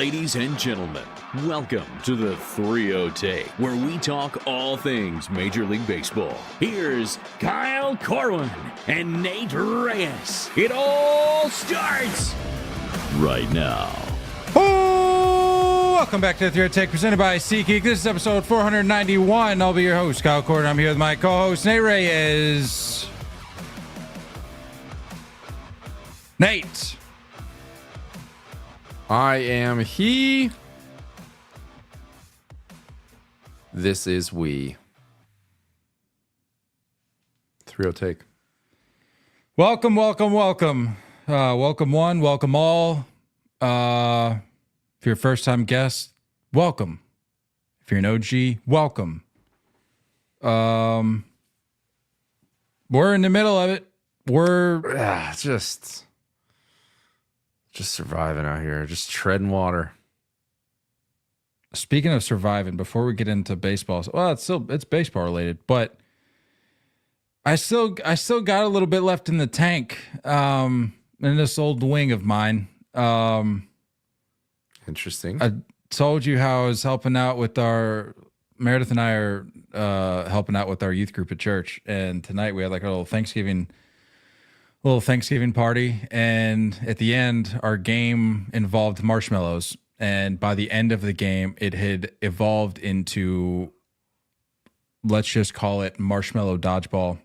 Ladies and gentlemen, welcome to the 3-0 Take, where we talk all things Major League Baseball. Here's Kyle Corwin and Nate Reyes. It all starts right now. Oh, welcome back to the 3-0 Take, presented by SeatGeek. This is episode 491. I'll be your host, Kyle Corwin. I'm here with my co-host, Nate Reyes. Nate. I am he. This is we. 3-0 Take. Welcome. Welcome one, welcome all. If you're a first-time guest, welcome. If you're an OG, welcome. We're in the middle of it. We're just surviving out here, just treading water. Speaking of surviving, before we get into baseball, well, it's baseball related, but I still got a little bit left in the tank in this old wing of mine. Interesting. I told you how I was helping out with Meredith and I are helping out with our youth group at church, and tonight we had like a little Thanksgiving party, and at the end our game involved marshmallows, and by the end of the game it had evolved into, let's just call it, marshmallow dodgeball.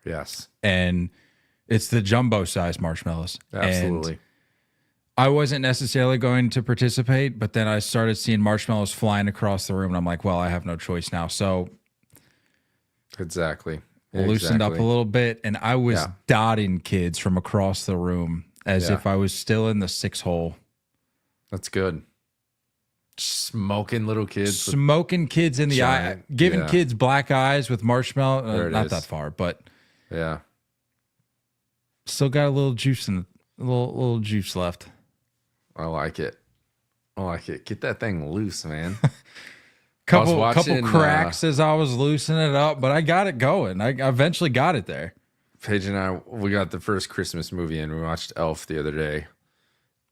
Yes. And it's the jumbo size marshmallows. Absolutely. And I wasn't necessarily going to participate, but then I started seeing marshmallows flying across the room, and I'm like, well, I have no choice now. So Exactly. Loosened up a little bit, and I was dotting kids from across the room as if I was still in the 6-hole. That's good. Smoking little kids. Smoking kids in the eye. Giving kids black eyes with marshmallow. Not that far, but yeah. Still got a little juice a little juice left. I like it. Get that thing loose, man. Couple cracks as I was loosening it up, but I got it going. I eventually got it there. Paige and I, we got the first Christmas movie and we watched Elf the other day.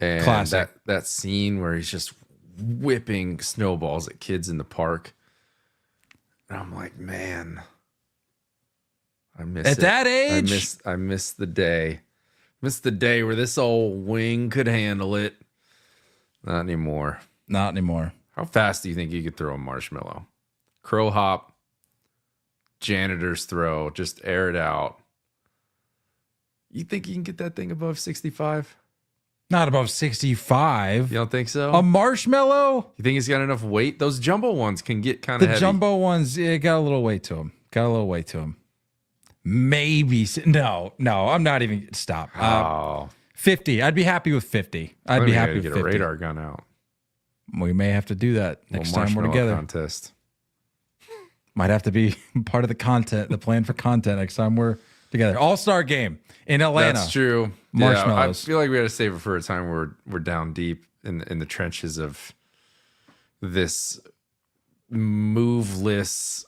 And classic. That scene where he's just whipping snowballs at kids in the park. And I'm like, man, I miss at it. That age. I miss the day. Miss the day where this old wing could handle it. Not anymore. How fast do you think you could throw a marshmallow? Crow hop, janitor's throw, just air it out. You think you can get that thing above 65? Not above 65. You don't think so? A marshmallow? You think it's got enough weight? Those jumbo ones can get kind of heavy. The jumbo ones, got a little weight to them. Maybe. No, I'm not even. Stop. 50. I'd be happy with 50. I'd be happy with 50. Get a radar gun out. We may have to do that next time we're together. Contest. Might have to be part of the plan for content next time we're together. All-Star game in Atlanta. That's true. Marshmallows. I feel like we had to save it for a time where we're down deep in the trenches of this moveless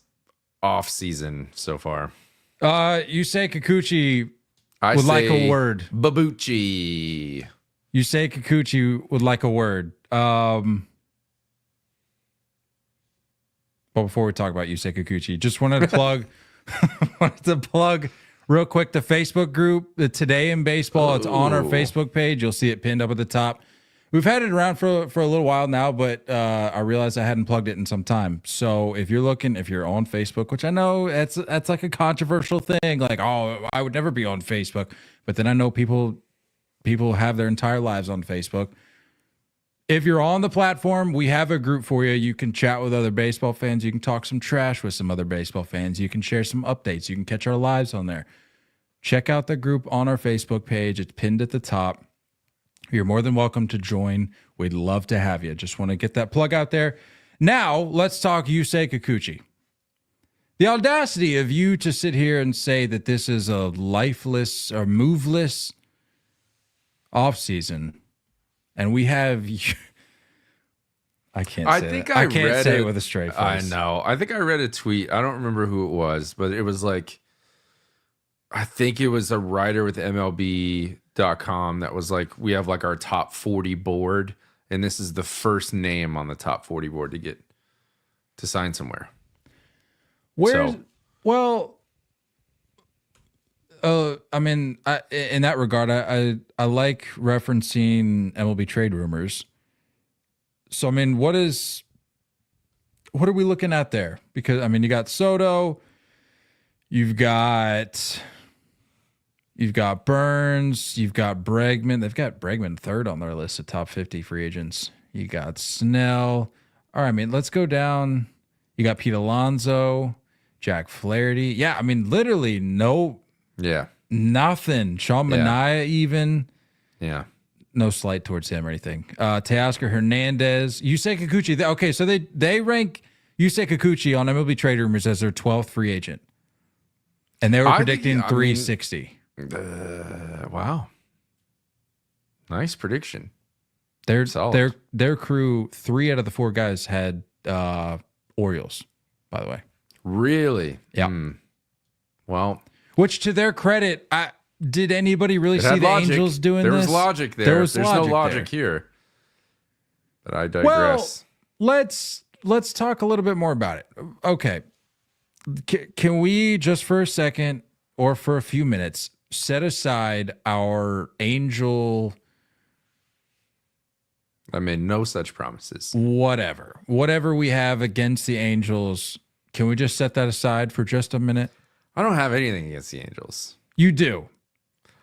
off season so far. Yusei Kikuchi would like a word. Babuchi. Yusei Kikuchi would like a word. But before we talk about Yusei Kikuchi, just wanted to plug real quick the Facebook group, the Today in Baseball. It's on our Facebook page. You'll see it pinned up at the top. We've had it around for a little while now, but I realized I hadn't plugged it in some time. So if you're on Facebook, which I know that's like a controversial thing, like, oh, I would never be on Facebook. But then I know people have their entire lives on Facebook. If you're on the platform, we have a group for you. You can chat with other baseball fans. You can talk some trash with some other baseball fans. You can share some updates. You can catch our lives on there. Check out the group on our Facebook page. It's pinned at the top. You're more than welcome to join. We'd love to have you. Just want to get that plug out there. Now, let's talk Yusei Kikuchi. The audacity of you to sit here and say that this is a lifeless or moveless offseason. And we have, I can't say it with a straight face. I know. I think I read a tweet. I don't remember who it was, but it was like, I think it was a writer with MLB.com that was like, we have like our top 40 board. and this is the first name on the top 40 board to get to sign somewhere. In that regard, I like referencing MLB trade rumors. So, I mean, what are we looking at there? Because, I mean, you got Soto, you've got Burns, you've got Bregman. They've got Bregman third on their list of top 50 free agents. You got Snell. All right, I mean, let's go down. You got Pete Alonso, Jack Flaherty. Yeah, I mean, literally nothing. Sean Manaea even. Yeah. No slight towards him or anything. Teoscar Hernandez. Yusei Kikuchi. Okay, so they rank Yusei Kikuchi on MLB Trade Rumors as their 12th free agent. And they were predicting 360. Wow. Nice prediction. Their crew, 3 out of the 4 guys had Orioles, by the way. Really? Yeah. Well, which to their credit, did anybody really see the logic. Angels doing there this? Was logic there. There's no logic here. But I digress. Well, let's talk a little bit more about it. Okay. Can we just for a second or for a few minutes set aside our Angel... I made no such promises. Whatever we have against the Angels, can we just set that aside for just a minute? I don't have anything against the Angels. You do.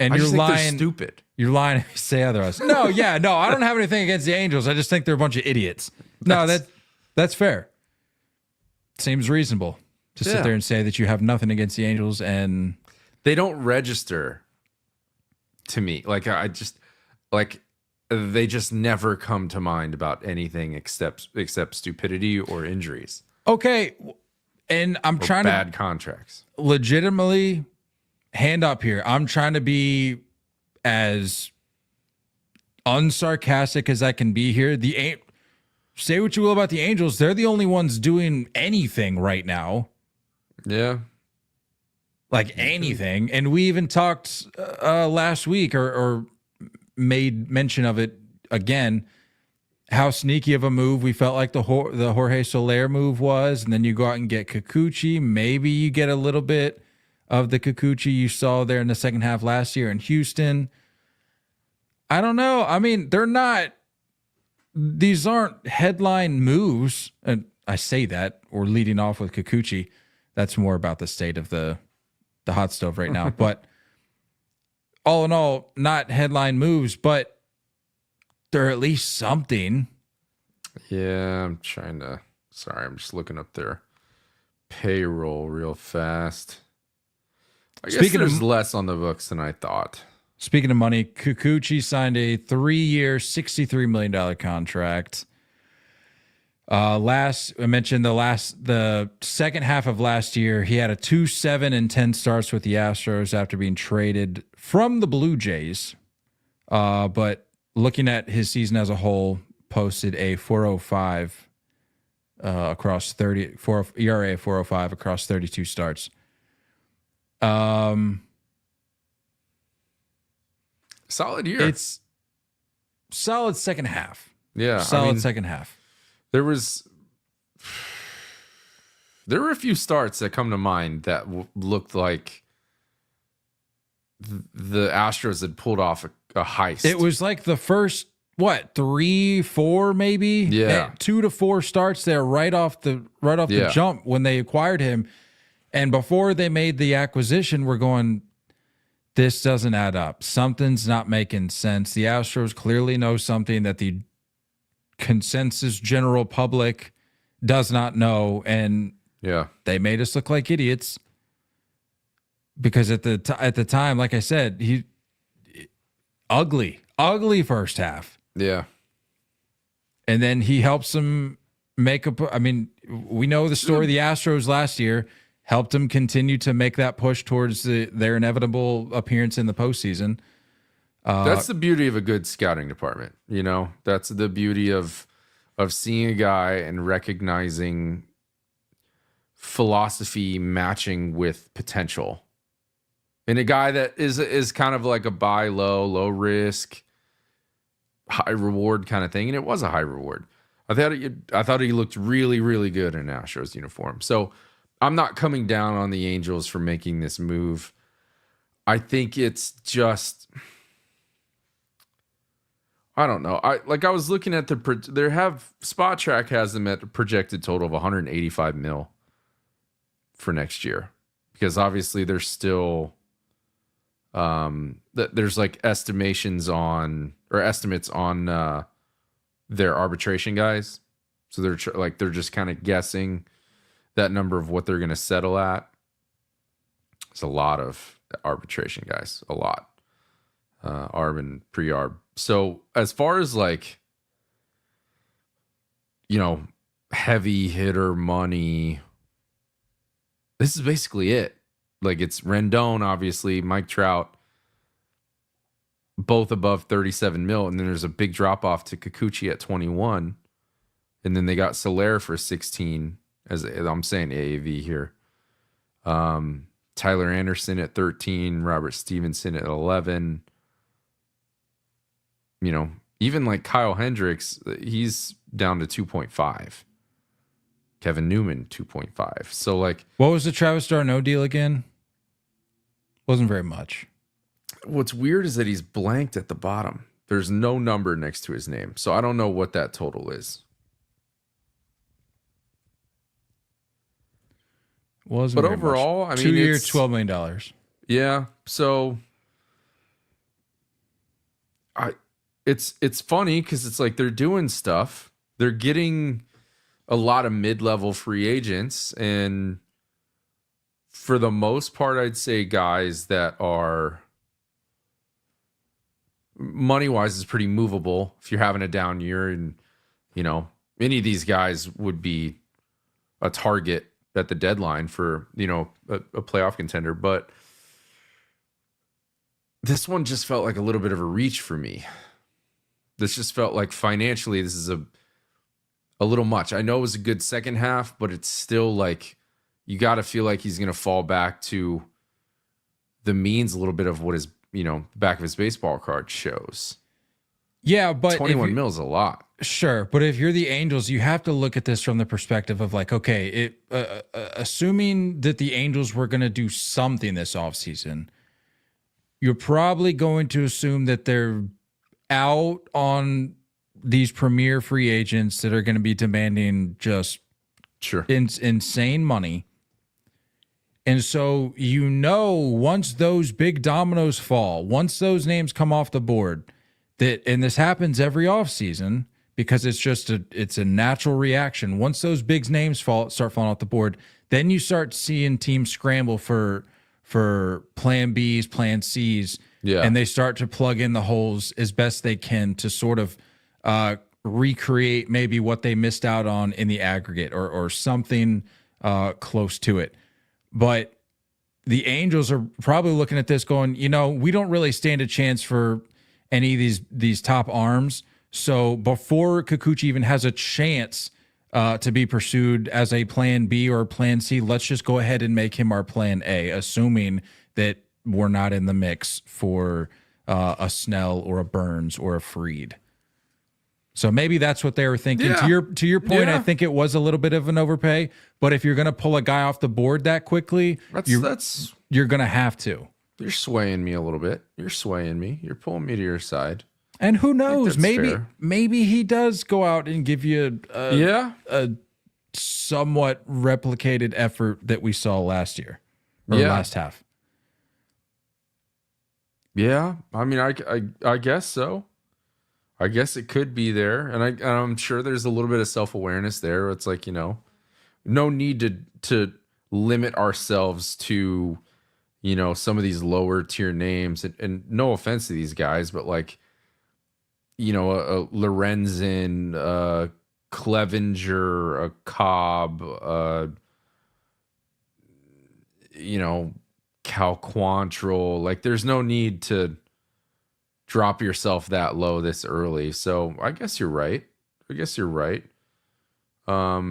And I you're just think lying. They're stupid. You're lying if you say otherwise. No, I don't have anything against the Angels. I just think they're a bunch of idiots. That's fair. Seems reasonable to sit there and say that you have nothing against the Angels, and they don't register to me. They just never come to mind about anything except stupidity or injuries. Okay. And I'm trying bad contracts. Legitimately, hand up here. I'm trying to be as unsarcastic as I can be here. Say what you will about the Angels. They're the only ones doing anything right now. Yeah. Like anything. And we even talked last week or made mention of it again, how sneaky of a move we felt like the Jorge Soler move was. And then you go out and get Kikuchi. Maybe you get a little bit of the Kikuchi you saw there in the second half last year in Houston. I don't know. I mean, these aren't headline moves. And I say that we're leading off with Kikuchi. That's more about the state of the hot stove right now. But all in all, not headline moves, but they're at least something. Yeah, I'm just looking up their payroll real fast. I guess there's less on the books than I thought. Speaking of money, Kikuchi signed a 3-year, $63 million contract. I mentioned the second half of last year, he had a 2-7-10 starts with the Astros after being traded from the Blue Jays. But looking at his season as a whole, posted a 4.05 across 30 ERA of 4.05 across 32 starts. Solid year. It's solid second half. Yeah, second half. There were a few starts that come to mind that looked like the Astros had pulled off a heist. It was like the first 3, 4 maybe, 2 to 4 starts there right off the jump when they acquired him, and before they made the acquisition, we're going, this doesn't add up. Something's not making sense. The Astros clearly know something that the consensus general public does not know, and they made us look like idiots because at the time, like I said, he ugly first half. Yeah. And then he helps them make we know the story of the Astros last year, helped them continue to make that push towards their inevitable appearance in the postseason. That's the beauty of a good scouting department. You know, that's the beauty of seeing a guy and recognizing philosophy matching with potential. And a guy that is kind of like a buy low risk, high reward kind of thing, and it was a high reward. I thought he looked really, really good in an Astros uniform. So I'm not coming down on the Angels for making this move. I think it's just, I don't know. I was looking at Spot Track has them at a projected total of 185 mil for next year, because obviously there's still there's like estimates on their arbitration guys. So they're just kind of guessing that number of what they're going to settle at. It's a lot of arbitration guys, a lot. Arb and pre-arb. So as far as like, heavy hitter money, this is basically it. Like, it's Rendon, obviously, Mike Trout, both above 37 mil. And then there's a big drop off to Kikuchi at 21. And then they got Soler for 16, as I'm saying AAV here. Tyler Anderson at 13, Robert Stevenson at 11. Even like Kyle Hendricks, he's down to 2.5. Kevin Newman, 2.5. So like, what was the Travis d'Arnaud deal again? Wasn't very much. What's weird is that he's blanked at the bottom. There's no number next to his name. So I don't know what that total is. Wasn't but overall, much. I mean, 2 years, $12 million. Yeah. So it's funny because it's like they're doing stuff. They're getting a lot of mid-level free agents, and for the most part, I'd say guys that are money-wise is pretty movable. If you're having a down year, and any of these guys would be a target at the deadline for a playoff contender. But this one just felt like a little bit of a reach for me. This just felt like financially this is a little much. I know it was a good second half, but it's still like you got to feel like he's going to fall back to the means a little bit of what his back of his baseball card shows. Yeah, but 21 mil is a lot. Sure, but if you're the Angels, you have to look at this from the perspective of like, okay, assuming that the Angels were going to do something this offseason, you're probably going to assume that they're out on these premier free agents that are going to be demanding just insane money. And so, once those big dominoes fall, once those names come off the board, and this happens every offseason because it's a natural reaction. Once those big names start falling off the board, then you start seeing teams scramble for plan Bs, plan Cs, and they start to plug in the holes as best they can to sort of recreate maybe what they missed out on in the aggregate or something close to it. But the Angels are probably looking at this going, we don't really stand a chance for any of these top arms. So before Kikuchi even has a chance to be pursued as a plan B or plan C, let's just go ahead and make him our plan A, assuming that we're not in the mix for a Snell or a Burns or a Fried. So maybe that's what they were thinking. Yeah. To your point, I think it was a little bit of an overpay. But if you're going to pull a guy off the board that quickly, you're going to have to. You're swaying me a little bit. You're swaying me. You're pulling me to your side. And who knows? Maybe he does go out and give you a somewhat replicated effort that we saw last year or last half. Yeah, I mean, I guess so. I guess it could be there, and I'm sure there's a little bit of self-awareness there. It's like, no need to limit ourselves to, some of these lower tier names, and no offense to these guys, but like, a Lorenzen, a Clevenger, a Cobb, Cal Quantrill. Like, there's no need to drop yourself that low this early. So I guess you're right. I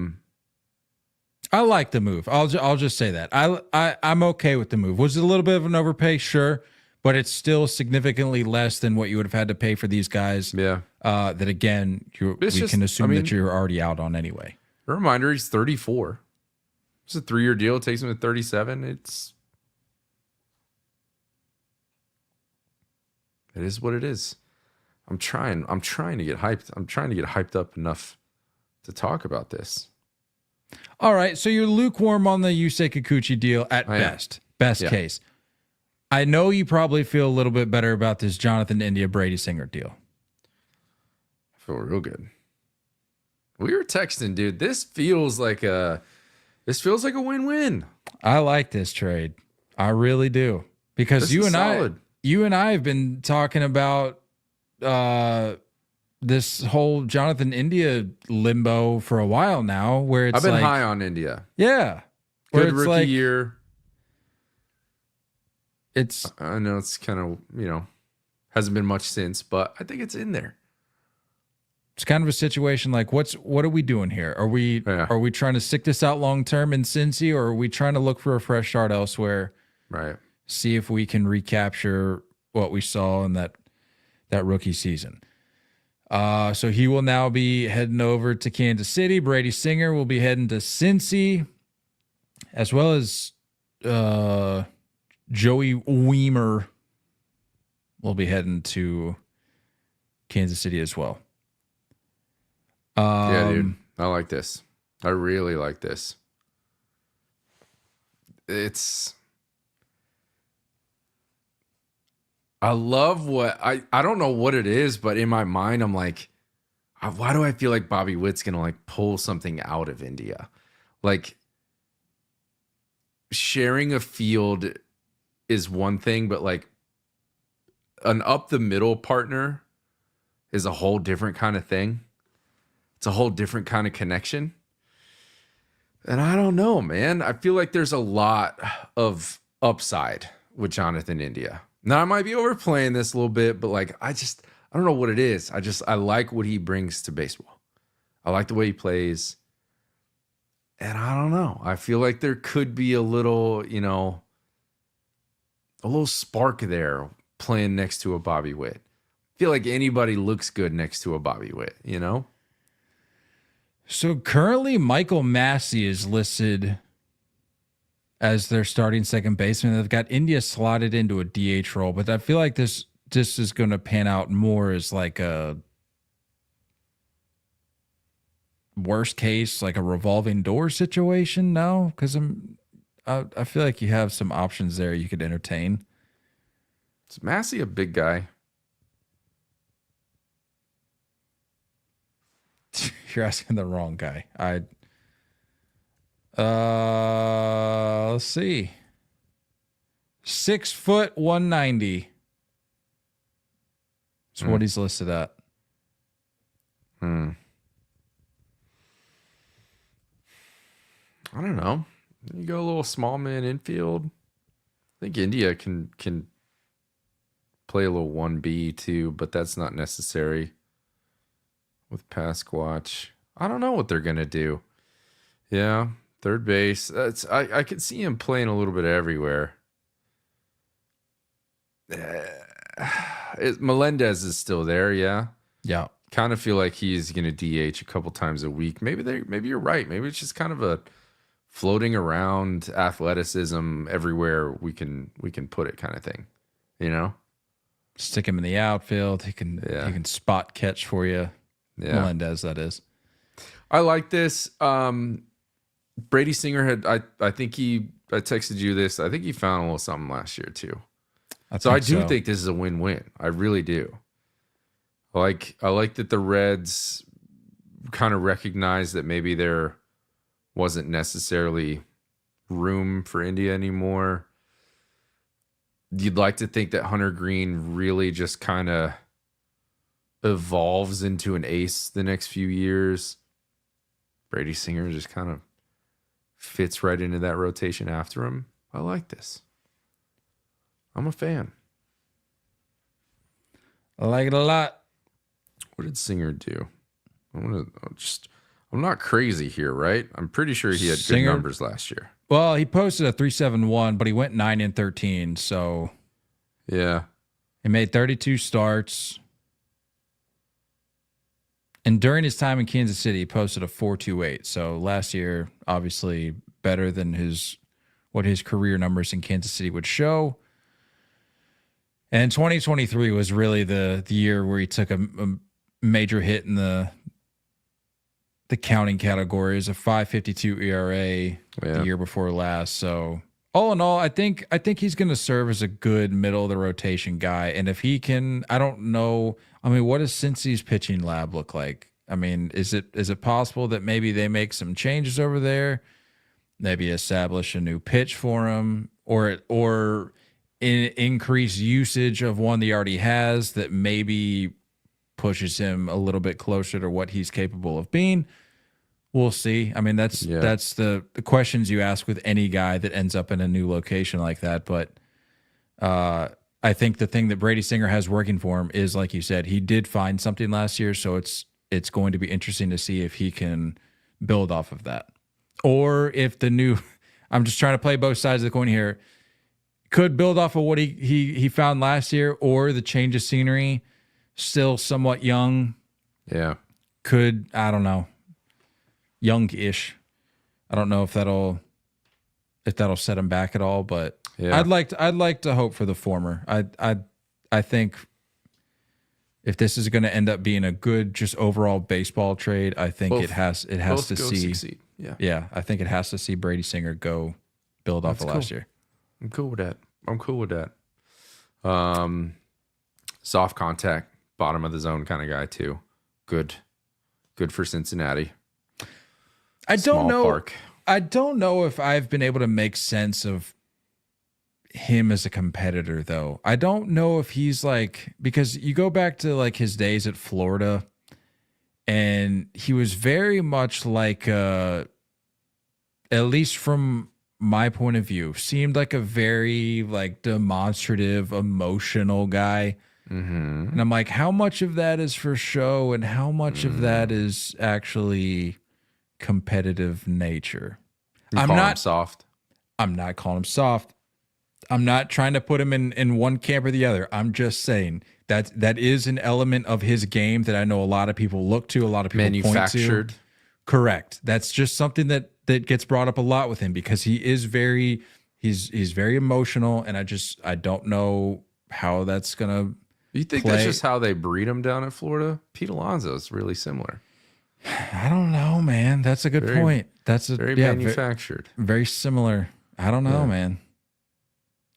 like the move. I'll just say that. I'm okay with the move. Was it a little bit of an overpay? Sure. but it's still significantly less than what you would have had to pay for these guys. Yeah. That again, can assume that you're already out on anyway. A reminder, he's 34. It's a 3-year deal. It takes him to 37. It is what it is. I'm trying to get hyped. I'm trying to get hyped up enough to talk about this. All right, so you're lukewarm on the Yusei Kikuchi deal at best case. I know you probably feel a little bit better about this Jonathan India Brady Singer deal. I feel real good. We were texting, dude. This feels like a win-win. I like this trade. I really do. Because you and I have been talking about this whole Jonathan India limbo for a while now, where it's I've been high on India. Yeah. Good rookie year. I know it's kind of, hasn't been much since, but I think it's in there. It's kind of a situation like, what are we doing here? Are we trying to stick this out long term in Cincy, or are we trying to look for a fresh start elsewhere? Right. See if we can recapture what we saw in that rookie season. So he will now be heading over to Kansas City. Brady Singer will be heading to Cincy, as well as Joey Weimer will be heading to Kansas City as well. Yeah, dude. I like this. I really like this. I love what I don't know what it is, but in my mind, I'm like, why do I feel like Bobby Witt's going to like pull something out of India? Like, sharing a field is one thing, but like an up the middle partner is a whole different kind of thing. It's a whole different kind of connection. And I don't know, man. I feel like there's a lot of upside with Jonathan India. Now, I might be overplaying this a little bit, but like, I don't know what it is. I like what he brings to baseball. I like the way he plays. And I don't know. I feel like there could be a little spark there playing next to a Bobby Witt. I feel like anybody looks good next to a Bobby Witt, So currently, Michael Massey is listed as their starting second baseman. They've got India slotted into a DH role, but I feel like this is going to pan out more as like a worst case, like a revolving door situation. No, because I feel like you have some options there you could entertain. Is Massey a big guy? You're asking the wrong guy. Let's see. 6 foot 190. That's what he's listed at. I don't know. You go a little small man infield. I think India can play a little 1B too, but that's not necessary with Pasquatch. I don't know what they're gonna do. Yeah, third base. I could see him playing a little bit everywhere. Melendez is still there, yeah. Yeah. Kind of feel like he's gonna DH a couple times a week. Maybe you're right. Maybe it's just kind of a floating around athleticism everywhere we can put it kind of thing. Stick him in the outfield. He can spot catch for you. Yeah. Melendez, that is. I like this. Brady Singer had I texted you this. I think he found a little something last year too. I do think this is a win-win. I really do. I like that the Reds kind of recognize that maybe there wasn't necessarily room for India anymore. You'd like to think that Hunter Green really just kind of evolves into an ace the next few years. Brady Singer just kind of fits right into that rotation after him. I like this. I'm a fan. I like it a lot. What did Singer do? I'm not crazy here, right? I'm pretty sure he had good numbers last year. Well, he posted a 3.71, but he went 9-13. So Yeah. He made 32 starts. And during his time in Kansas City, he posted a 4.28. So last year, obviously better than what his career numbers in Kansas City would show. And 2023 was really the year where he took a major hit in the counting categories, a 5.52 ERA the year before last. So all in all, I think he's going to serve as a good middle of the rotation guy. And if he can, I don't know. I mean, what does Cincy's pitching lab look like? I mean, is it possible that maybe they make some changes over there, maybe establish a new pitch for him, or increase usage of one that he already has that maybe pushes him a little bit closer to what he's capable of being? We'll see. I mean, that's the questions you ask with any guy that ends up in a new location like that. But I think the thing that Brady Singer has working for him is, like you said, he did find something last year, so it's going to be interesting to see if he can build off of that, or if the new. I'm just trying to play both sides of the coin here. Could build off of what he found last year, or the change of scenery, still somewhat young. Yeah, could, I don't know, young-ish. I don't know if that'll set him back at all, but yeah. I'd like to hope for the former. I think if this is going to end up being a good just overall baseball trade, I think it has to see succeed. Yeah, I think it has to see Brady Singer go build off of last year. I'm cool with that. Soft contact, bottom of the zone kind of guy too. Good for Cincinnati. I don't know if I've been able to make sense of him as a competitor, though. I don't know if he's like, because you go back to like his days at Florida, and he was very much like, at least from my point of view, seemed like a very like demonstrative, emotional guy. Mm-hmm. And I'm like, how much of that is for show and how much of that is actually competitive nature? I'm not soft. I'm not calling him soft. I'm not trying to put him in one camp or the other. I'm just saying that is an element of his game that I know a lot of people look to, a lot of people manufactured. Point to. Correct. That's just something that gets brought up a lot with him, because he is he's very emotional, and I don't know how that's gonna. You think that's just how they breed him down at Florida? Pete Alonso is really similar. I don't know, man. That's a good point. That's very manufactured. Very similar. I don't know, man.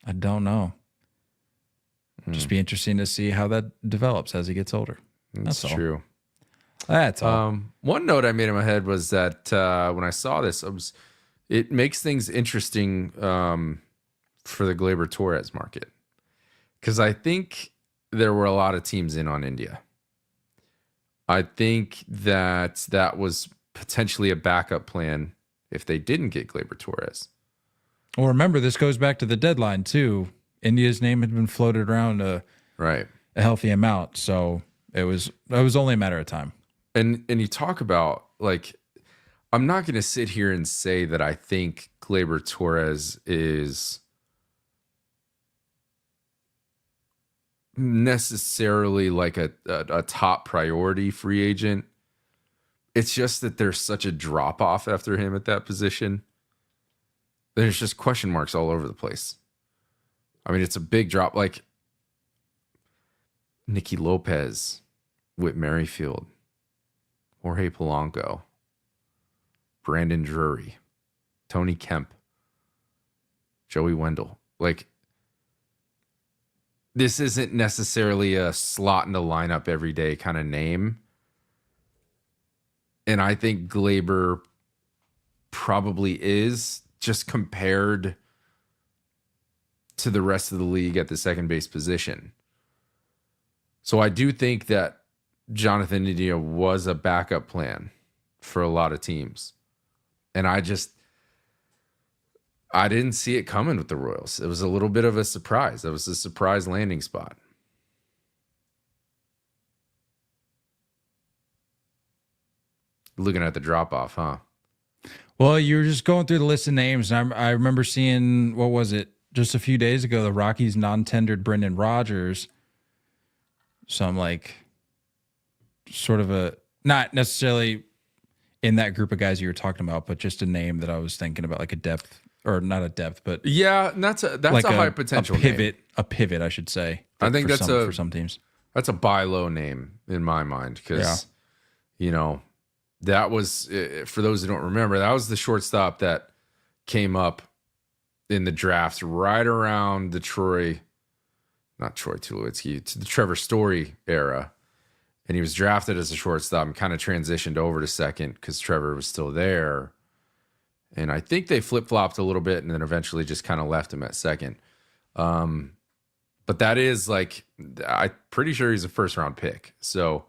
I don't know. Just be interesting to see how that develops as he gets older. That's true. That's all. One note I made in my head was that when I saw this, it makes things interesting for the Gleyber Torres market, because I think there were a lot of teams in on India. I think that was potentially a backup plan if they didn't get Gleyber Torres. Well, remember, this goes back to the deadline too. India's name had been floated around a healthy amount, so it was only a matter of time. And you talk about, like, I'm not going to sit here and say that I think Gleyber Torres is necessarily like a top priority free agent. It's just that there's such a drop off after him at that position. There's just question marks all over the place. I mean, it's a big drop. Like Nicky Lopez, Whit Merrifield, Jorge Polanco, Brandon Drury, Tony Kemp, Joey Wendell. Like, this isn't necessarily a slot in the lineup every day kind of name. And I think Gleyber probably is, just compared to the rest of the league at the second base position. So I do think that Jonathan India was a backup plan for a lot of teams. And I didn't see it coming with the Royals. It was a little bit of a surprise. That was a surprise landing spot. Looking at the drop-off, huh? Well, you were just going through the list of names, and I remember seeing, what was it? just a few days ago, the Rockies non-tendered Brendan Rodgers. So I'm like, sort of not necessarily in that group of guys you were talking about, but just a name that I was thinking about, like a depth, or not a depth, but yeah, that's like a high potential a pivot, I should say. I think for some teams. That's a buy low name in my mind because, that was, for those who don't remember, that was the shortstop that came up in the drafts right around the not Troy Tulowitzki, to the Trevor Story era. And he was drafted as a shortstop and kind of transitioned over to second because Trevor was still there. And I think they flip-flopped a little bit and then eventually just kind of left him at second. But that is like, I'm pretty sure he's a first-round pick. So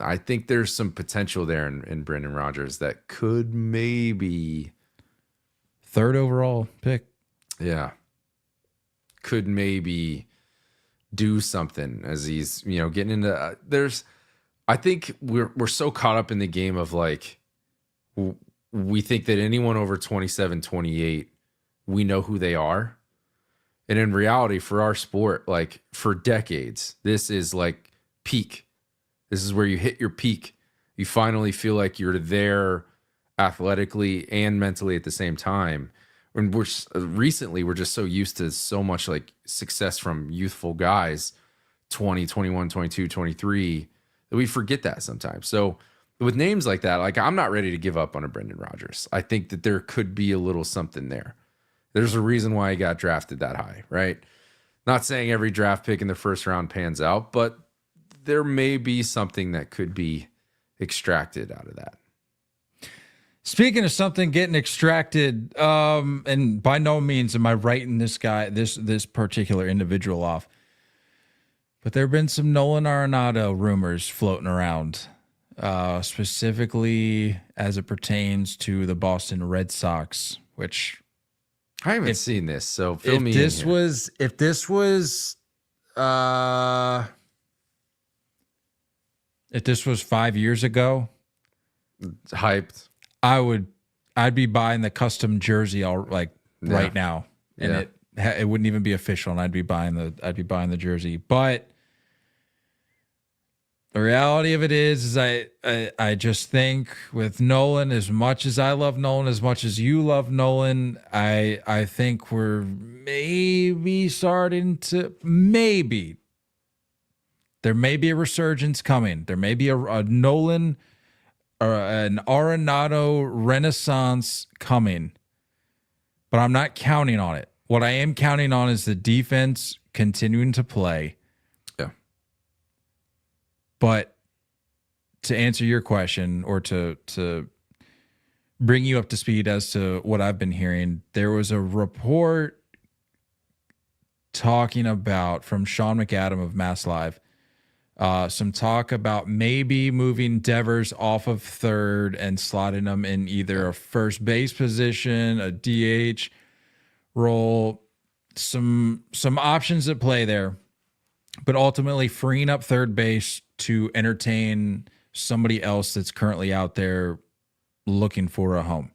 I think there's some potential there in Brendan Rodgers that could maybe... Third overall pick. Yeah. Could maybe do something as he's, getting into... I think we're so caught up in the game of like... We think that anyone over 27, 28, we know who they are. And in reality, for our sport, like for decades, this is like peak. This is where you hit your peak. You finally feel like you're there athletically and mentally at the same time. And we're just so used to so much like success from youthful guys, 20, 21, 22, 23, that we forget that sometimes. So with names like that, like I'm not ready to give up on a Brendan Rodgers. I think that there could be a little something there. There's a reason why he got drafted that high, right? Not saying every draft pick in the first round pans out, but there may be something that could be extracted out of that. Speaking of something getting extracted, and by no means am I writing this particular individual off, but there have been some Nolan Arenado rumors floating around, specifically as it pertains to the Boston Red Sox, which I haven't seen this. So fill me in. If this was 5 years ago, hyped. I'd be buying the custom jersey right now, and it wouldn't even be official, and I'd be buying the jersey. But the reality of it is I just think with Nolan, as much as I love Nolan, as much as you love Nolan, I think we're maybe starting to there may be a resurgence coming. There may be a Nolan or an Arenado renaissance coming, but I'm not counting on it. What I am counting on is the defense continuing to play. Yeah. But to answer your question, or to bring you up to speed as to what I've been hearing, there was a report talking about from Sean McAdam of Mass Live, some talk about maybe moving Devers off of third and slotting him in either a first base position, a DH role, some options at play there, but ultimately freeing up third base to entertain somebody else that's currently out there looking for a home.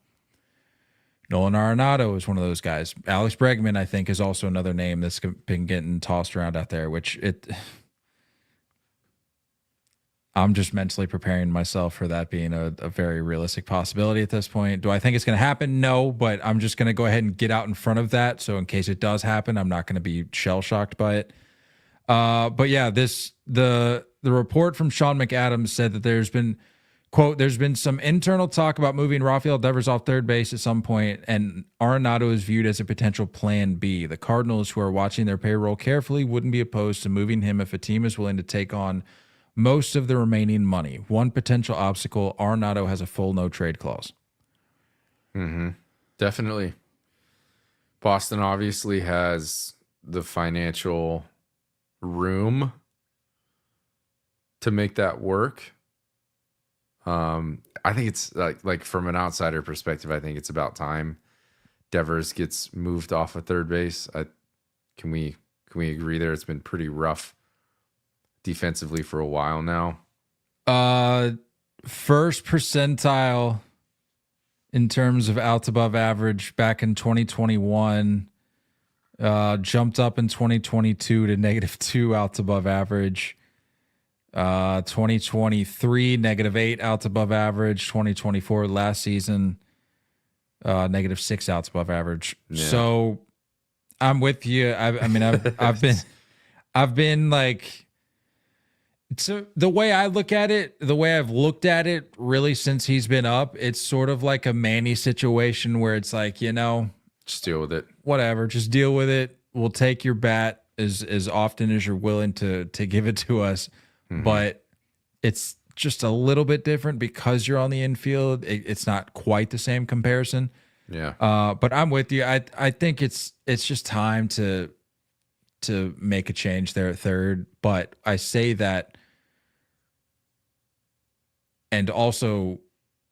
Nolan Arenado is one of those guys. Alex Bregman, I think, is also another name that's been getting tossed around out there, I'm just mentally preparing myself for that being a very realistic possibility at this point. Do I think it's going to happen? No, but I'm just going to go ahead and get out in front of that. So in case it does happen, I'm not going to be shell-shocked by it. But yeah, the report from Sean McAdams said that there's been, quote, there's been some internal talk about moving Rafael Devers off third base at some point, and Arenado is viewed as a potential plan B. The Cardinals, who are watching their payroll carefully, wouldn't be opposed to moving him if a team is willing to take on most of the remaining money. One potential obstacle, Arenado has a full no-trade clause. Mm-hmm. Definitely. Boston obviously has the financial room to make that work. I think it's like from an outsider perspective, I think it's about time Devers gets moved off of third base. Can we agree there? It's been pretty rough defensively for a while now. First percentile in terms of outs above average back in 2021. Jumped up in 2022 to -2 outs above average. 2023 -8 outs above average. 2024 last season -6 outs above average. Yeah. So I'm with you. I've been like, so the way I look at it, the way I've looked at it really since he's been up, it's sort of like a Manny situation where it's like, just deal with it. Whatever, just deal with it. We'll take your bat as often as you're willing to give it to us. Mm-hmm. But it's just a little bit different because you're on the infield. It's not quite the same comparison. Yeah. But I'm with you. I think it's just time to make a change there at third. But I say that and also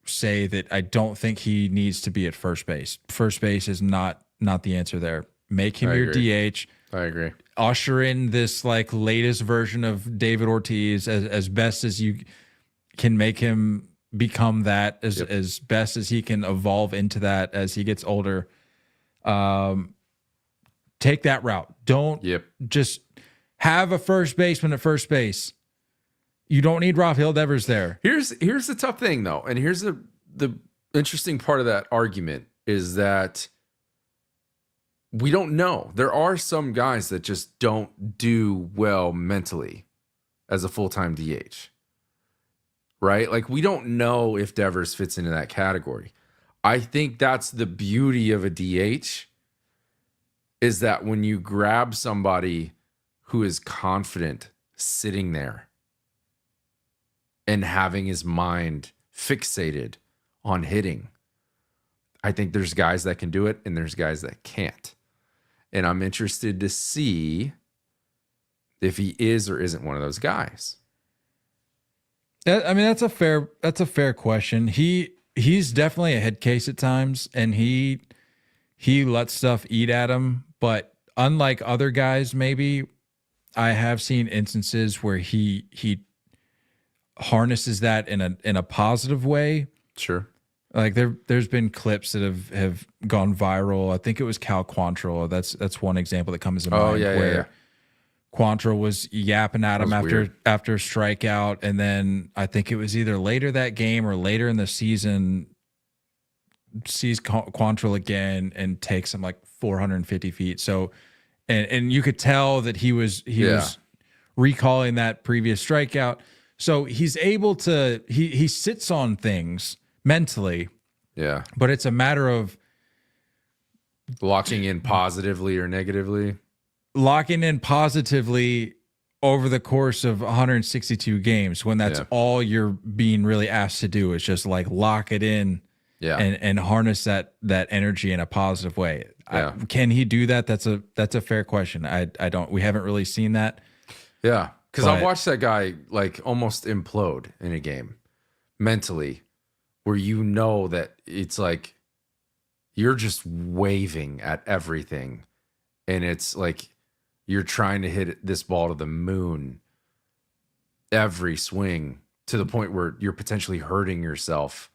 say that I don't think he needs to be at first base. First base is not the answer there. Make him your DH. I agree. Usher in this like latest version of David Ortiz as best as you can make him become that, as best as he can evolve into that as he gets older. Take that route. Don't just have a first baseman at first base. You don't need Rafael Devers there. Here's the tough thing though, and here's the interesting part of that argument is that we don't know. There are some guys that just don't do well mentally as a full-time DH. Right? Like we don't know if Devers fits into that category. I think that's the beauty of a DH is that when you grab somebody who is confident sitting there and having his mind fixated on hitting, I think there's guys that can do it and there's guys that can't. And I'm interested to see if he is or isn't one of those guys. I mean, that's a fair question. He's definitely a head case at times, and he lets stuff eat at him. But unlike other guys, maybe I have seen instances where he harnesses that in a positive way. Sure. Like there's been clips that have gone viral. I think it was Cal Quantrill. That's one example that comes to mind. Where Quantrill was yapping at him after a strikeout, and then I think it was either later that game or later in the season, sees Quantrill again and takes him like 450 feet. So, and you could tell that he was recalling that previous strikeout. So he's able to he sits on things mentally. Yeah. But it's a matter of locking in positively or negatively. Locking in positively over the course of 162 games when that's all you're being really asked to do is just like lock it in and harness that energy in a positive way. Yeah. Can he do that? That's a fair question. We haven't really seen that. Yeah. Because I've watched that guy like almost implode in a game mentally, where you know that it's like you're just waving at everything. And it's like you're trying to hit this ball to the moon every swing to the point where you're potentially hurting yourself.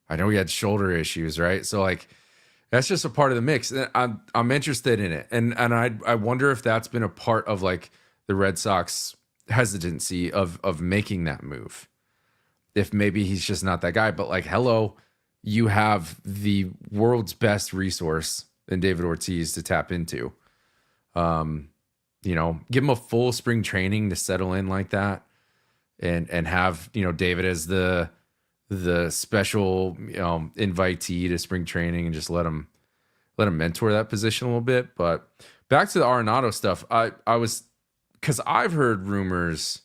I know he had shoulder issues, right? So like that's just a part of the mix. I'm interested in it. And I wonder if that's been a part of like the Red Sox hesitancy of making that move. If maybe he's just not that guy, but like, hello, you have the world's best resource in David Ortiz to tap into. Give him a full spring training to settle in like that, and have David as the special invitee to spring training, and just let him mentor that position a little bit. But back to the Arenado stuff, I was, because I've heard rumors.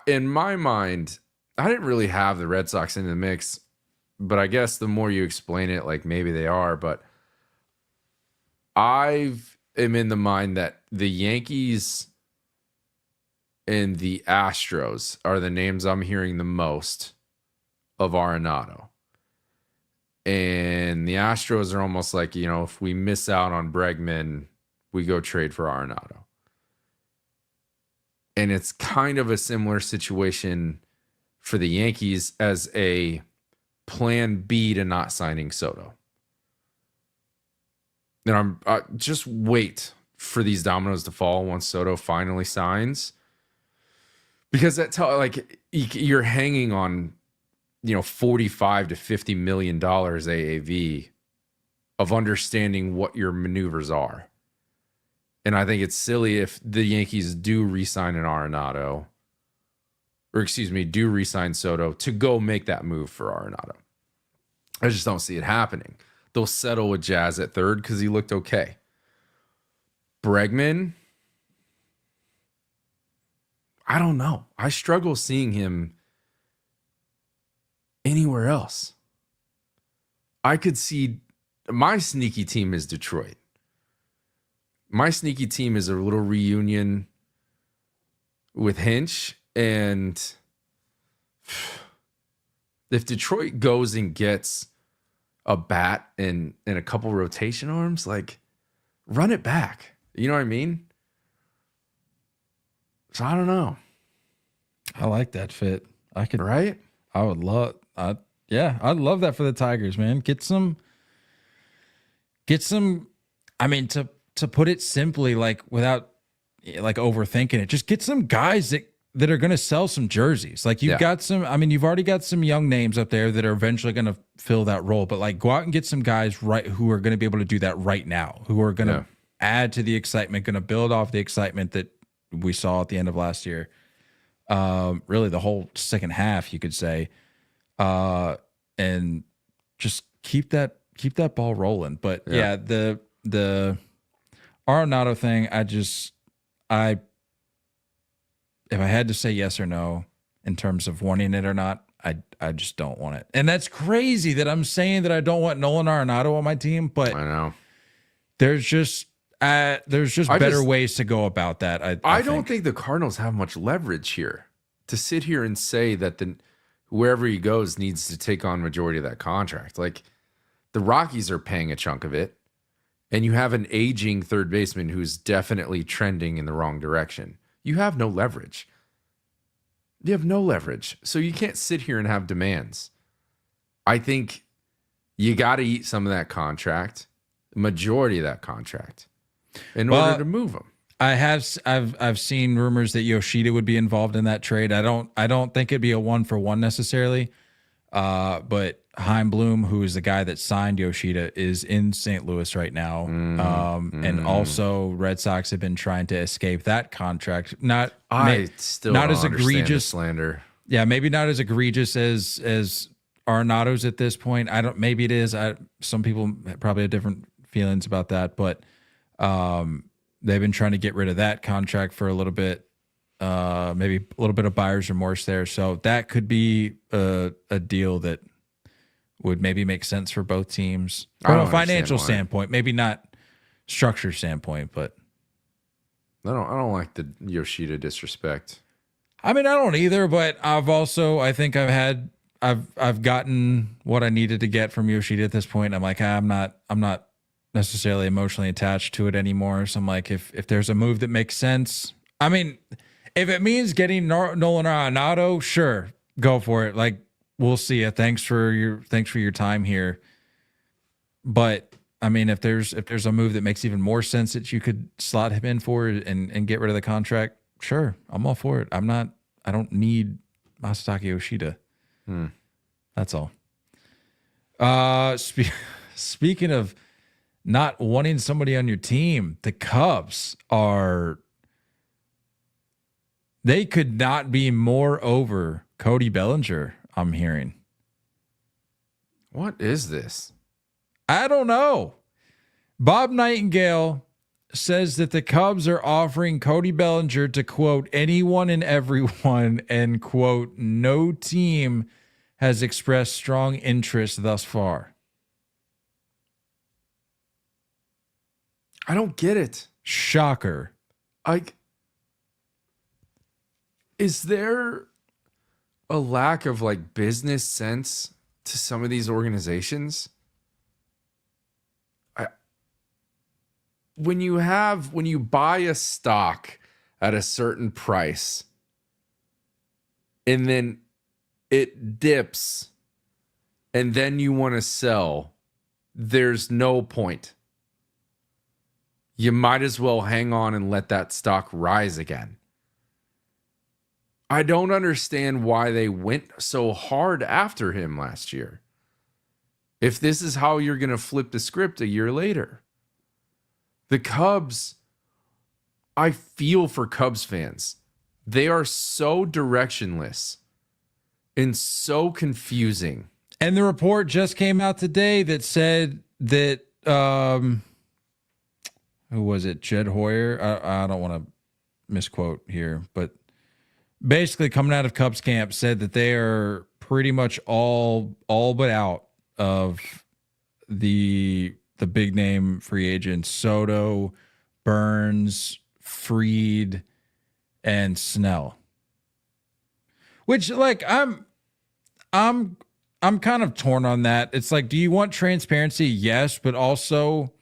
In my mind, I didn't really have the Red Sox in the mix, but I guess the more you explain it, like maybe they are. But I am in the mind that the Yankees and the Astros are the names I'm hearing the most of Arenado. And the Astros are almost like, if we miss out on Bregman, we go trade for Arenado. And it's kind of a similar situation for the Yankees as a plan B to not signing Soto. And I'm just wait for these dominoes to fall once Soto finally signs, because you're hanging on, $45 to $50 million AAV of understanding what your maneuvers are. And I think it's silly if the Yankees do re-sign an Arenado, do re-sign Soto to go make that move for Arenado. I just don't see it happening. They'll settle with Jazz at third because he looked okay. Bregman, I don't know. I struggle seeing him anywhere else. I could see my sneaky team is Detroit. My sneaky team is a little reunion with Hinch. And if Detroit goes and gets a bat and a couple rotation arms, like, run it back. You know what I mean? So I don't know. I like that fit. Right? I would love, I'd love that for the Tigers, man. Get some, I mean, to put it simply, like, without like overthinking it, just get some guys that are going to sell some jerseys. Like, you've got some, I mean, you've already got some young names up there that are eventually going to fill that role, but like, go out and get some guys who are going to be able to do that right now, who are going to add to the excitement, going to build off the excitement that we saw at the end of last year. Really the whole second half, you could say, and just keep that ball rolling. But the Arenado thing, if I had to say yes or no in terms of wanting it or not, I just don't want it. And that's crazy that I'm saying that I don't want Nolan Arenado on my team, but I know there's just better ways to go about that. I don't think the Cardinals have much leverage here to sit here and say that wherever he goes needs to take on majority of that contract. Like, the Rockies are paying a chunk of it, and you have an aging third baseman who's definitely trending in the wrong direction. You have no leverage. You have no leverage. So you can't sit here and have demands. I think you got to eat some of that contract, majority of that contract, in order to move him. I've seen rumors that Yoshida would be involved in that trade. I don't think it'd be a 1-for-1 necessarily. But Chaim Bloom, who is the guy that signed Yoshida, is in St. Louis right now. And also Red Sox have been trying to escape that contract. Not as egregious slander. Yeah, maybe not as egregious as Arenado's at this point. Maybe it is. Some people probably have different feelings about that, but they've been trying to get rid of that contract for a little bit. Maybe a little bit of buyer's remorse there. So that could be a deal that would maybe make sense for both teams from a financial standpoint, maybe not structure standpoint, but I don't like the Yoshida disrespect. I mean, I don't either, but I think I've gotten what I needed to get from Yoshida at this point. I'm like, I'm not necessarily emotionally attached to it anymore. So I'm like, if there's a move that makes sense, I mean, if it means getting Nolan Arenado, sure, go for it. Like, we'll see you. Thanks for your time here. But I mean, if there's a move that makes even more sense that you could slot him in for and get rid of the contract, sure, I'm all for it. I don't need Masataka Yoshida. That's all. Speaking of not wanting somebody on your team, the Cubs they could not be more over Cody Bellinger, I'm hearing. What is this? I don't know. Bob Nightingale says that the Cubs are offering Cody Bellinger to, quote, anyone and everyone, and, quote, no team has expressed strong interest thus far. I don't get it. Shocker. Is there a lack of like business sense to some of these organizations? When you buy a stock at a certain price and then it dips and then you want to sell, there's no point. you might as well hang on and let that stock rise again. I don't understand why they went so hard after him last year. If this is how you're going to flip the script a year later. The Cubs, I feel for Cubs fans. They are so directionless and so confusing. And the report just came out today that said that, who was it? Jed Hoyer? I don't want to misquote here, but basically coming out of Cubs camp said that they are pretty much all but out of the big name free agents, Soto, Burns, Fried, and Snell. Which, like, I'm kind of torn on that. It's like, do you want transparency? Yes, but also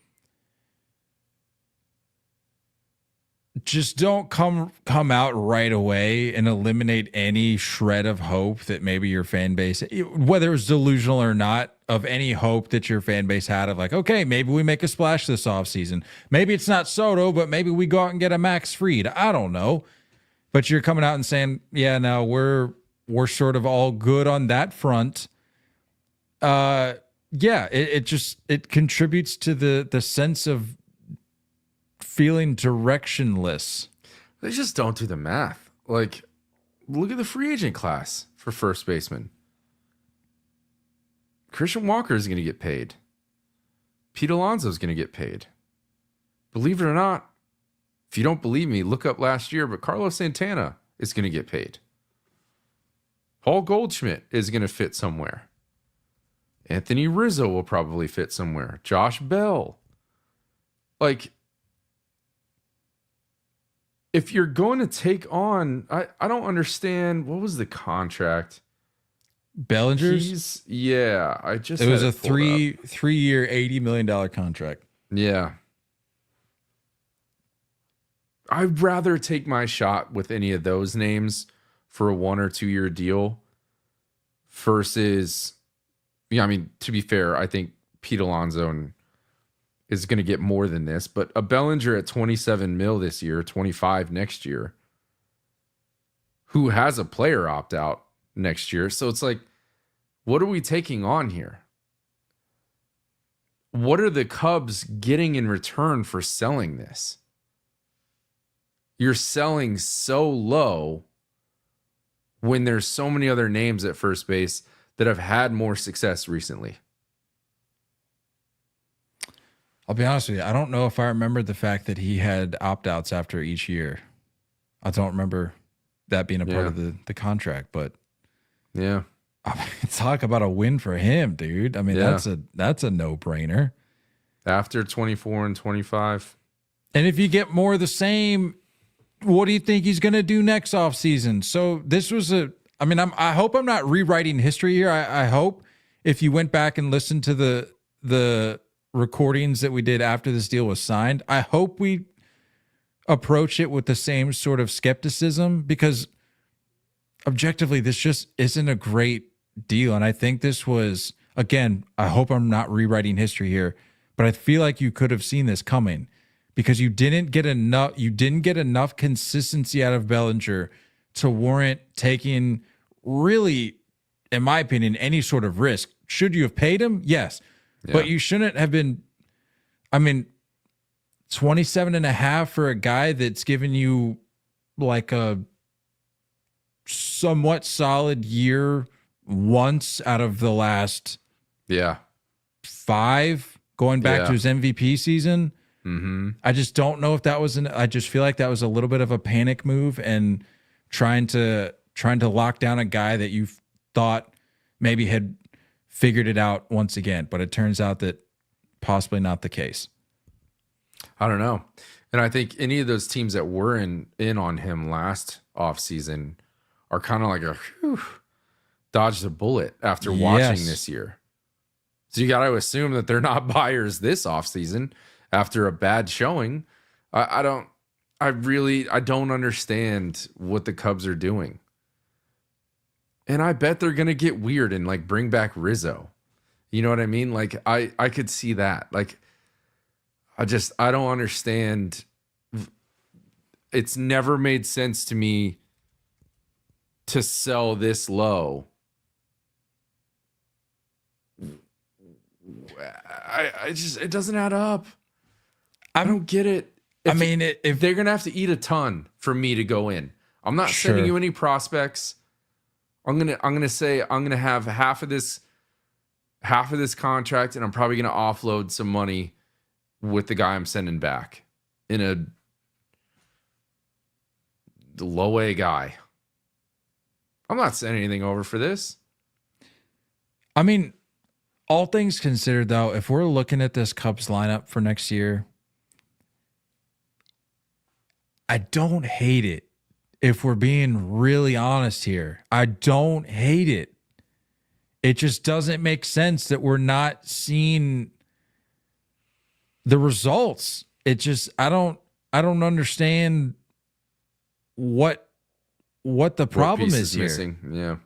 just don't come out right away and eliminate any shred of hope that maybe your fan base, whether it was delusional or not, of any hope that your fan base had of like, okay, maybe we make a splash this offseason. Maybe it's not Soto, but maybe we go out and get a Max Fried. I don't know. But you're coming out and saying, yeah, no, we're sort of all good on that front. It contributes to the sense of feeling directionless. They just don't do the math. Like, look at the free agent class for first baseman. Christian Walker is going to get paid. Pete Alonso is going to get paid. Believe it or not, if you don't believe me, look up last year, but Carlos Santana is going to get paid. Paul Goldschmidt is going to fit somewhere. Anthony Rizzo will probably fit somewhere. Josh Bell. Like, if you're going to take on, I don't understand, what was the contract? Bellinger's? It was a three-year, $80 million contract. Yeah. I'd rather take my shot with any of those names for a 1 or 2 year deal versus, to be fair, I think Pete Alonso is going to get more than this, but a Bellinger at 27 mil this year, 25 next year, who has a player opt out next year. So it's like, what are we taking on here? What are the Cubs getting in return for selling this? You're selling so low when there's so many other names at first base that have had more success recently. I'll be honest with you. I don't know if I remember the fact that he had opt-outs after each year. I don't remember that being a part of the contract, but yeah. Talk about a win for him, dude. That's a no-brainer. After 24 and 25. And if you get more of the same, what do you think he's going to do next offseason? So this was I hope I'm not rewriting history here. I hope if you went back and listened to the recordings that we did after this deal was signed, I hope we approach it with the same sort of skepticism, because objectively, this just isn't a great deal. And I think this was, again, I hope I'm not rewriting history here, but I feel like you could have seen this coming, because you didn't get enough consistency out of Bellinger to warrant taking, really, in my opinion, any sort of risk. Should you have paid him? Yes. Yeah. But you shouldn't have been, 27.5 for a guy that's given you like a somewhat solid year once out of the last 5, going back to his MVP season. Mm-hmm. I just don't know if that was I just feel like that was a little bit of a panic move and trying to lock down a guy that you thought maybe had figured it out once again, but it turns out that possibly not the case. I don't know. And I think any of those teams that were in on him last offseason are kind of like dodged a bullet after watching this year. So you got to assume that they're not buyers this offseason after a bad showing. I don't understand what the Cubs are doing. And I bet they're going to get weird and like bring back Rizzo. You know what I mean? Like I could see that. Like, I don't understand. It's never made sense to me to sell this low. It doesn't add up. I don't get it. If they're going to have to eat a ton for me to go in, I'm not sending you any prospects. I'm going to say I'm going to have half of this contract, and I'm probably going to offload some money with the guy I'm sending back in a low A guy. I'm not sending anything over for this. I mean, all things considered, though, if we're looking at this Cubs lineup for next year, I don't hate it. If we're being really honest here, I don't hate it. It just doesn't make sense that we're not seeing the results. It just, I don't understand what the problem is here. Missing. Yeah.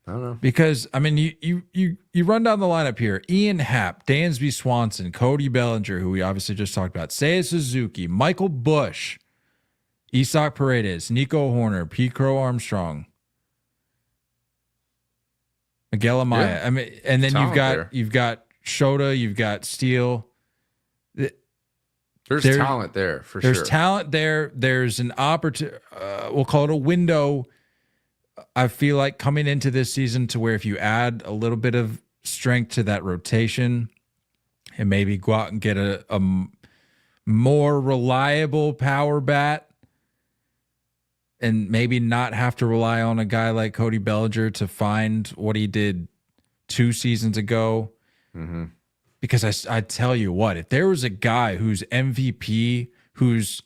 I don't know. Because, I mean, you run down the lineup here. Ian Happ, Dansby Swanson, Cody Bellinger, who we obviously just talked about, Seiya Suzuki, Michael Busch, Isak Paredes, Nico Horner, P. Crow Armstrong, Miguel Amaya. Yeah. I mean, and then you've got Shota, you've got Steele. There's talent there for sure. There's talent there. There's an opportunity. We'll call it a window. I feel like coming into this season to where if you add a little bit of strength to that rotation and maybe go out and get a more reliable power bat and maybe not have to rely on a guy like Cody Bellinger to find what he did 2 seasons ago. Mm-hmm. Because I tell you what, if there was a guy whose MVP, whose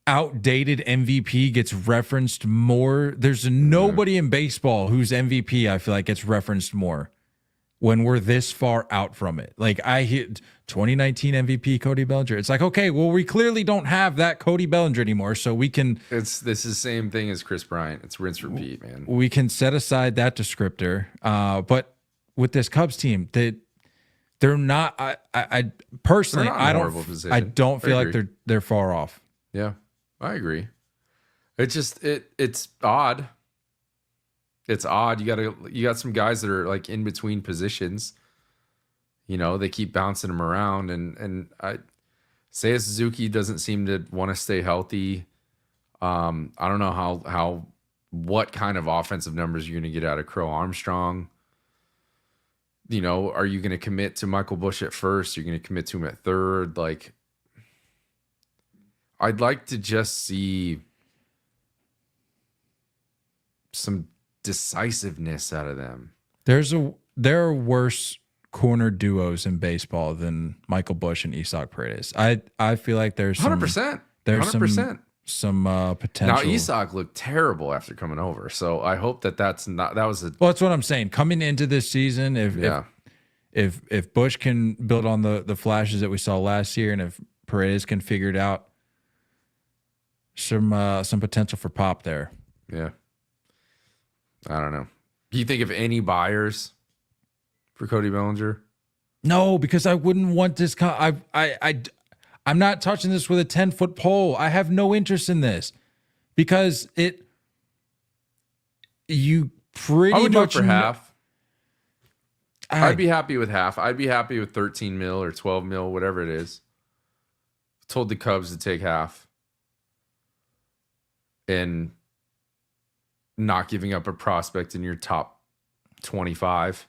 outdated MVP gets referenced more, there's nobody in baseball whose MVP I feel like gets referenced more when we're this far out from it. Like I hit 2019 MVP Cody Bellinger. It's like, okay, well, we clearly don't have that Cody Bellinger anymore, so we can. This is the same thing as Chris Bryant. It's rinse repeat, man. We can set aside that descriptor, but with this Cubs team, they're not. I personally, I don't feel like they're far off. Yeah, I agree. It's odd. It's odd. You got some guys that are like in between positions. You know, they keep bouncing them around, and Seiya Suzuki doesn't seem to want to stay healthy. I don't know what kind of offensive numbers you're going to get out of Crow Armstrong. You know, are you going to commit to Michael Busch at first? You're going to commit to him at third? Like, I'd like to just see some decisiveness out of them. There are worse corner duos in baseball than Michael Busch and Isak Paredes. I feel like there's 100%. There's 100%. Some potential. Now Isak looked terrible after coming over, so I hope that's not. That was well, that's what I'm saying. Coming into this season, if Busch can build on the flashes that we saw last year, and if Paredes can figure it out, some potential for pop there. Yeah. I don't know. Do you think of any buyers for Cody Bellinger? No, because I wouldn't want this. I'm not touching this with a 10-foot pole. I have no interest in this because you pretty I would much do it for half. I'd be happy with half. I'd be happy with 13 mil or 12 mil, whatever it is. Told the Cubs to take half and not giving up a prospect in your top 25.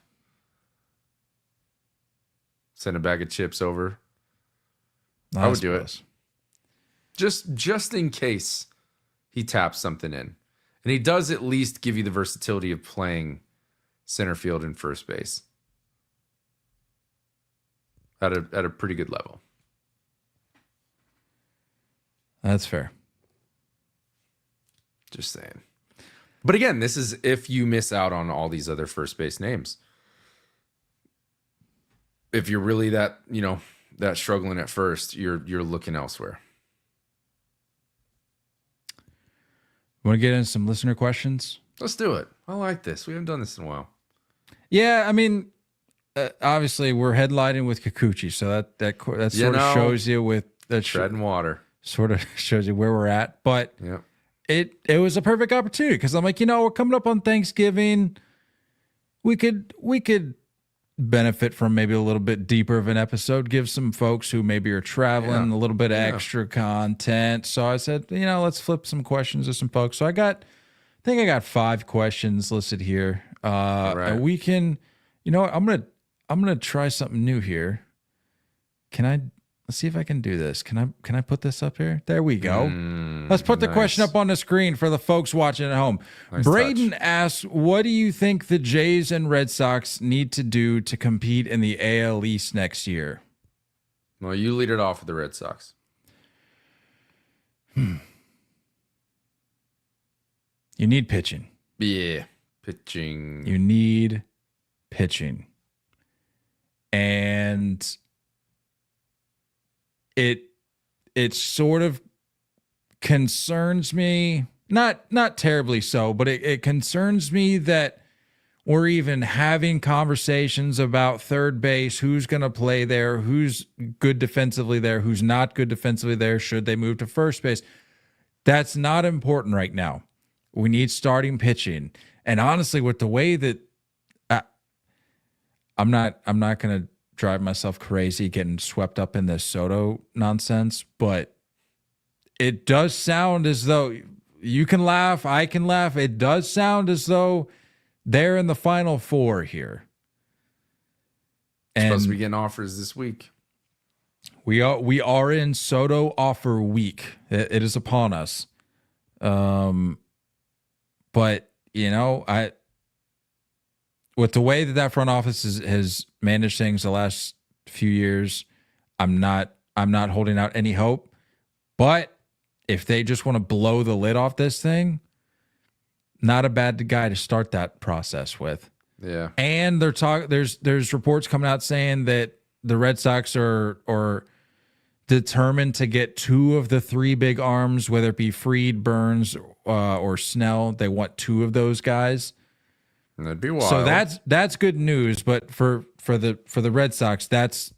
Send a bag of chips over. I would do it. Just in case he taps something in. And he does at least give you the versatility of playing center field and first base at a pretty good level. That's fair. Just saying. But again, this is if you miss out on all these other first base names. If you're really that struggling at first, you're looking elsewhere. Want to get into some listener questions? Let's do it. I like this. We haven't done this in a while. Yeah, I mean, obviously we're headlining with Kikuchi, so that sort of shows you with that treading water. Sort of shows you where we're at. But yeah. It was a perfect opportunity because I'm like, we're coming up on Thanksgiving. We could benefit from maybe a little bit deeper of an episode, give some folks who maybe are traveling a little bit of extra content. So I said, let's flip some questions to some folks. So I think I got 5 questions listed here. Right. And we can, I'm gonna try something new here. Let's see if I can do this. Can I put this up here? There we go. Let's put the question up on the screen for the folks watching at home. Nice Braden asks, what do you think the Jays and Red Sox need to do to compete in the AL East next year? Well, you lead it off with the Red Sox. You need pitching. Yeah, pitching. You need pitching. And it sort of concerns me, not terribly so, but it concerns me that we're even having conversations about third base, who's going to play there, who's good defensively there, who's not good defensively there, should they move to first base. That's not important right now. We need starting pitching. And honestly, with the way that I'm not going to drive myself crazy getting swept up in this Soto nonsense, but it does sound as though you can laugh, I can laugh. It does sound as though they're in the final 4 here. And supposed to be getting offers this week. We are in Soto offer week. It is upon us. But with the way that front office has managed things the last few years, I'm not holding out any hope. But if they just want to blow the lid off this thing, not a bad guy to start that process with. Yeah. And there's reports coming out saying that the Red Sox are determined to get 2 of the 3 big arms, whether it be Fried, Burns, or Snell. They want 2 of those guys. That'd be wild. So that's good news, but for the Red Sox, that's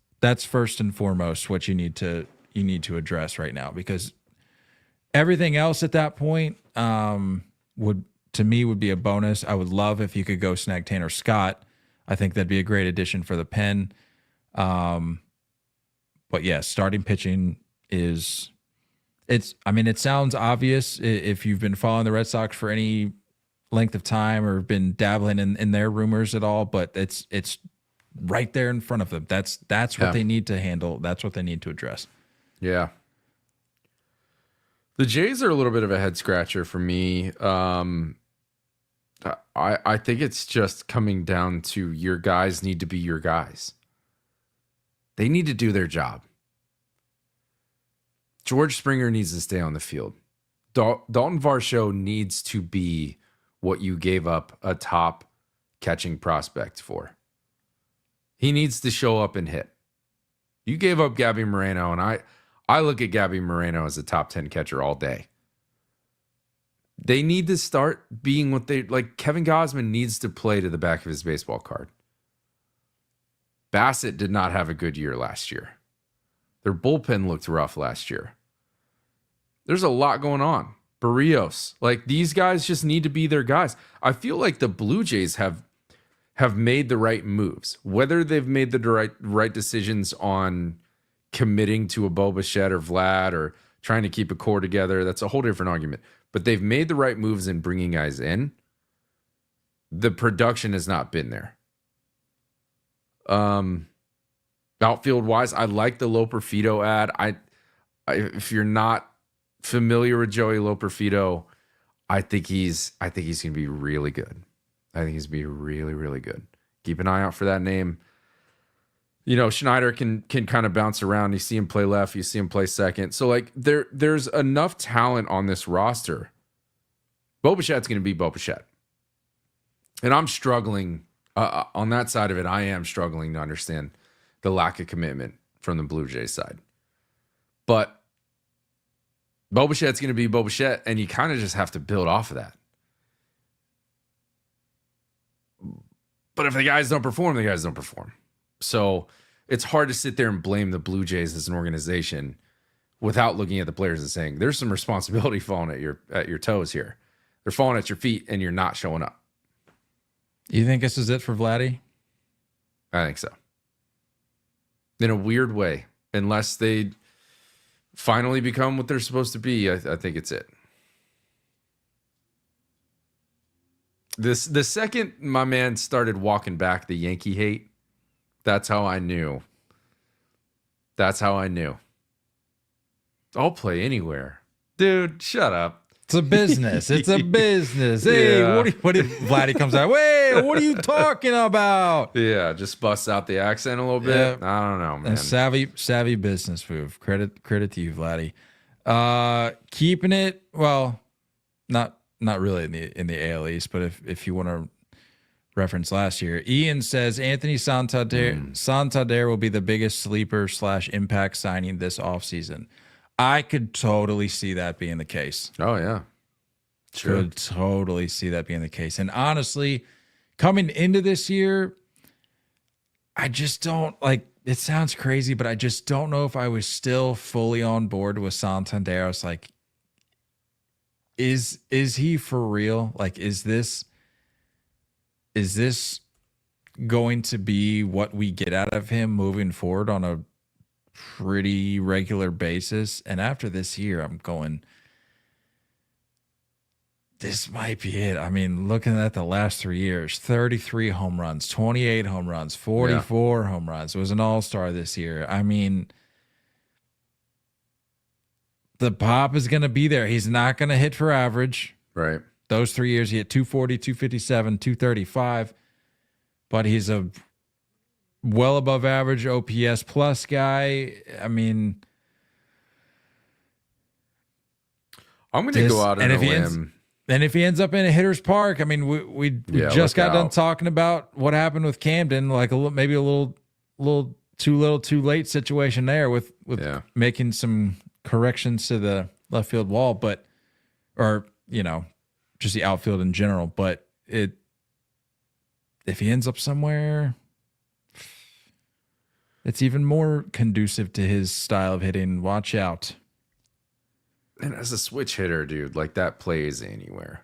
first and foremost what you need to address right now, because everything else at that point would be a bonus. I would love if you could go snag Tanner Scott. I think that'd be a great addition for the pen. But yeah, starting pitching it sounds obvious if you've been following the Red Sox for any length of time or been dabbling in their rumors at all, but it's right there in front of them. That's what they need to handle. That's what they need to address. Yeah. The Jays are a little bit of a head scratcher for me. I think it's just coming down to your guys need to be your guys. They need to do their job. George Springer needs to stay on the field. Dalton Varsho needs to be what you gave up a top catching prospect for. He needs to show up and hit. You gave up Gabby Moreno, and I look at Gabby Moreno as a top 10 catcher all day. They need to start being what they like. Kevin Gausman needs to play to the back of his baseball card. Bassett did not have a good year last year. Their bullpen looked rough last year. There's a lot going on. Barrios, like these guys just need to be their guys. I feel like the Blue Jays have made the right moves. Whether they've made the right decisions on committing to a Bo Bichette or Vlad or trying to keep a core together, that's a whole different argument. But they've made the right moves in bringing guys in. The production has not been there. Outfield wise, I like the Loperfido ad. If you're not familiar with Joey Loperfido, I think he's going to be really good. I think he's going to be really, really good. Keep an eye out for that name. You know, Schneider can kind of bounce around. You see him play left, you see him play second. So like there's enough talent on this roster. Bo Bichette's going to be Bo Bichette. And I'm struggling on that side of it. I am struggling to understand the lack of commitment from the Blue Jays side. But Bo Bichette's going to be Bo Bichette, and you kind of just have to build off of that. But if the guys don't perform, the guys don't perform. So it's hard to sit there and blame the Blue Jays as an organization without looking at the players and saying, there's some responsibility falling at your toes here. They're falling at your feet and you're not showing up. You think this is it for Vladdy? I think so. In a weird way, unless they finally become what they're supposed to be, I think it's it. The second my man started walking back the Yankee hate, that's how I knew. I'll play anywhere. Dude, shut up. It's a business. It's a business. Hey, Yeah. what if Vladdy comes out? Wait, what are you talking about? Yeah, just busts out the accent a little bit. Yeah. I don't know, man. A savvy business move. Credit to you, Vladdy. Keeping it, well, not really in the AL East, but if you want to reference last year, Ian says Anthony Santander will be the biggest sleeper / impact signing this offseason. I could totally see that being the case. Oh, yeah. Sure. Could totally see that being the case. And honestly, coming into this year, I just don't like, it sounds crazy, but I just don't know if I was still fully on board with Santander. I was like, is he for real? Like, is this going to be what we get out of him moving forward on a pretty regular basis? And after this year, I'm going, this might be it. I mean, looking at the last 3 years, 33 home runs, 28 home runs, 44 home runs. It was an all-star this year. I mean, the pop is going to be there. He's not going to hit for average. Right. Those 3 years, he hit 240, 257, 235. But he's a well above average OPS plus guy. I mean, I'm going to go out on a limb. And if he ends up in a hitter's park, I mean, we just got done talking about what happened with Camden, like maybe a little too little, too late situation there with making some corrections to the left field wall, or just the outfield in general. But if he ends up somewhere, it's even more conducive to his style of hitting. Watch out. And as a switch hitter, dude, like that plays anywhere.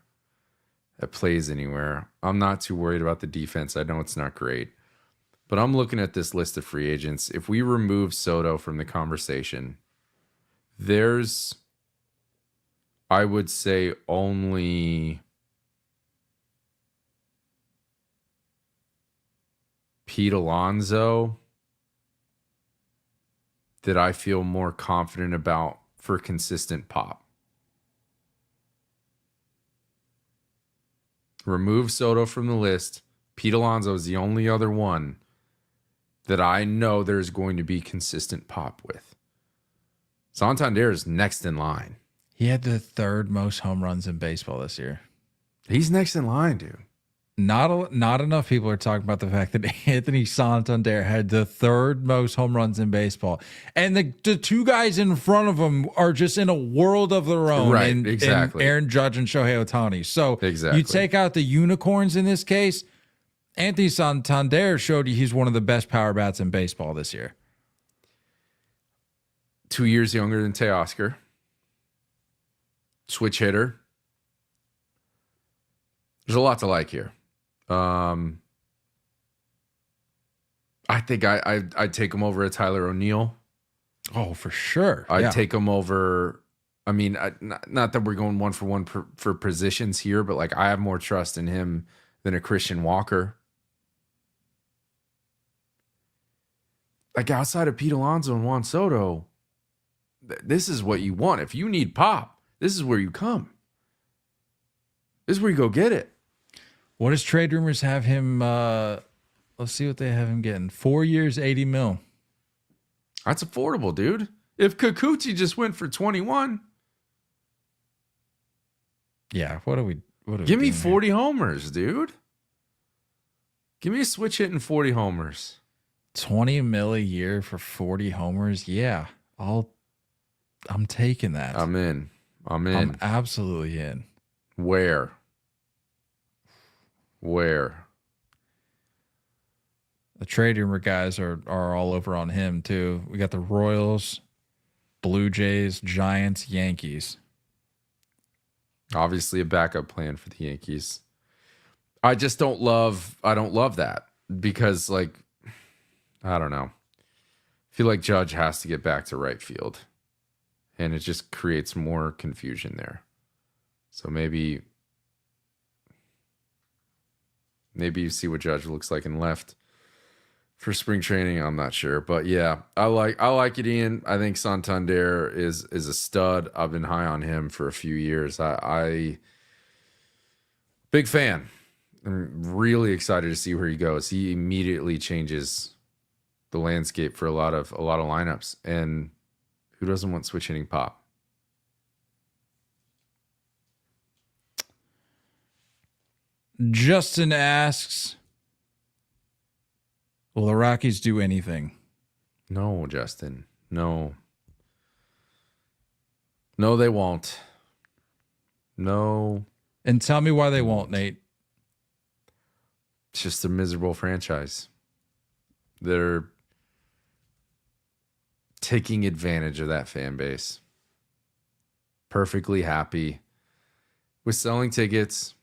I'm not too worried about the defense. I know it's not great. But I'm looking at this list of free agents. If we remove Soto from the conversation, there's, I would say, only Pete Alonso that I feel more confident about for consistent pop. Remove Soto from the list. Pete Alonso is the only other one that I know there's going to be consistent pop with. Santander is next in line. He had the third most home runs in baseball this year. He's next in line, dude. Not enough people are talking about the fact that Anthony Santander had the third most home runs in baseball. And the two guys in front of him are just in a world of their own. Right, in exactly. Aaron Judge and Shohei Ohtani. So exactly. You take out the unicorns in this case, Anthony Santander showed you he's one of the best power bats in baseball this year. 2 years younger than Teoscar. Switch hitter. There's a lot to like here. I think I'd take him over a Tyler O'Neill. Oh, for sure. I'd take him over. I mean, not that we're going one for one for positions here, but like I have more trust in him than a Christian Walker. Like outside of Pete Alonso and Juan Soto, this is what you want. If you need pop, this is where you come. This is where you go get it. What does trade rumors have him? Let's see what they have him getting. 4 years, $80 million. That's affordable, dude. If Kikuchi just went for 21. Yeah, what are we give me 40 homers, dude. Give me a switch hitting 40 homers. 20 mil a year for 40 homers. Yeah, I'm taking that. I'm in. I'm absolutely in. Where? The trade rumor guys are all over on him too. We got the Royals, Blue Jays, Giants, Yankees. Obviously a backup plan for the Yankees. I don't love that because, like, I don't know. I feel like Judge has to get back to right field, and it just creates more confusion there. So maybe you see what Judge looks like in left for spring training. I'm not sure, but yeah, I like it, Ian. I think Santander is a stud. I've been high on him for a few years. I big fan. I'm really excited to see where he goes. He immediately changes the landscape for a lot of lineups, and who doesn't want switch hitting pop? Justin asks, will the Rockies do anything? No, Justin. No. No, they won't. No. And tell me why they won't, Nate. It's just a miserable franchise. They're taking advantage of that fan base. Perfectly happy with selling tickets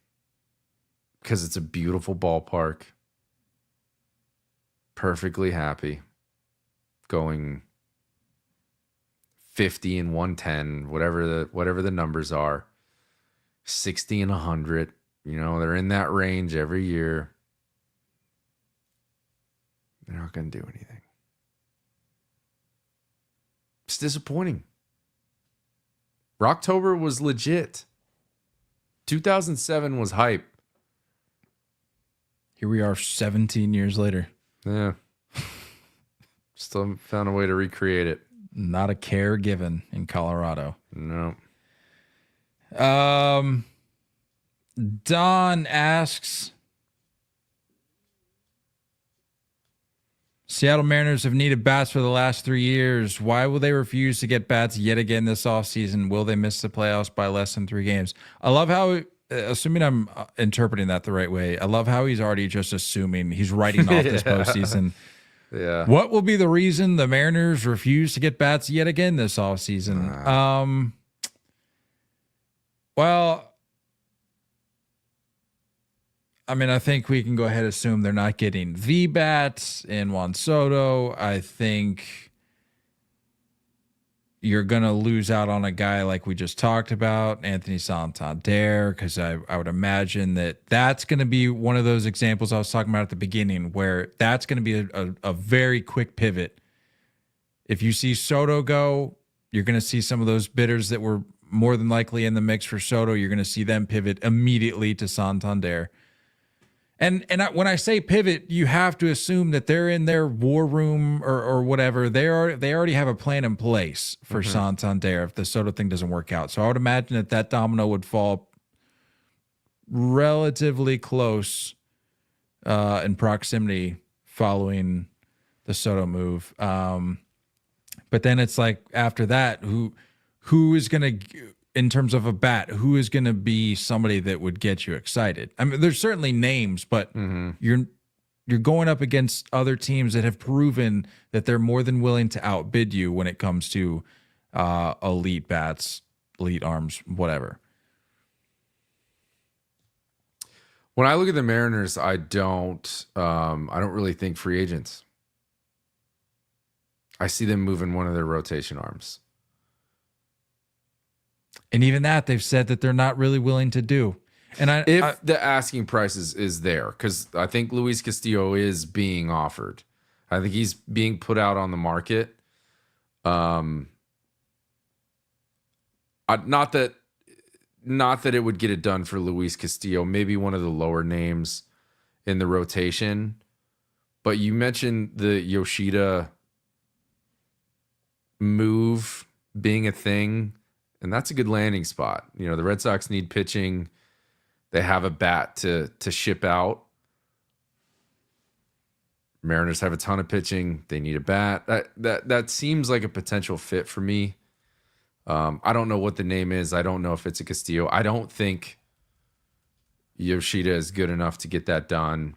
because it's a beautiful ballpark. Perfectly happy going 50 and 110, whatever the numbers are, 60 and 100. You know, they're in that range every year. They're not going to do anything. It's disappointing. Rocktober was legit. 2007 was hype. Here we are 17 years later. Yeah. Still haven't found a way to recreate it. Not a care given in Colorado. No. Don asks, Seattle Mariners have needed bats for the last 3 years. Why will they refuse to get bats yet again this offseason? Will they miss the playoffs by less than 3 games? I love how, assuming I'm interpreting that the right way, I love how he's already just assuming he's writing off this postseason. Yeah. What will be the reason the Mariners refuse to get bats yet again this offseason? Well, I mean, I think we can go ahead and assume they're not getting the bats in Juan Soto. I think you're going to lose out on a guy like we just talked about, Anthony Santander, because I would imagine that's going to be one of those examples I was talking about at the beginning where that's going to be a very quick pivot. If you see Soto go, you're going to see some of those bidders that were more than likely in the mix for Soto. You're going to see them pivot immediately to Santander. And when I say pivot, you have to assume that they're in their war room or whatever. They already have a plan in place for Santander if the Soto thing doesn't work out. So I would imagine that domino would fall relatively close in proximity following the Soto move. But then it's like after that, who is going to, in terms of a bat, who is going to be somebody that would get you excited? I mean, there's certainly names, but you're going up against other teams that have proven that they're more than willing to outbid you when it comes to elite bats, elite arms, whatever. When I look at the Mariners, I don't really think free agents. I see them moving one of their rotation arms. And even that, they've said that they're not really willing to do. And if the asking price is there, because I think Luis Castillo is being offered. I think he's being put out on the market. Not that it would get it done for Luis Castillo. Maybe one of the lower names in the rotation. But you mentioned the Yoshida move being a thing. And that's a good landing spot. You know, the Red Sox need pitching. They have a bat to ship out. Mariners have a ton of pitching. They need a bat. That seems like a potential fit for me. I don't know what the name is. I don't know if it's a Castillo. I don't think Yoshida is good enough to get that done.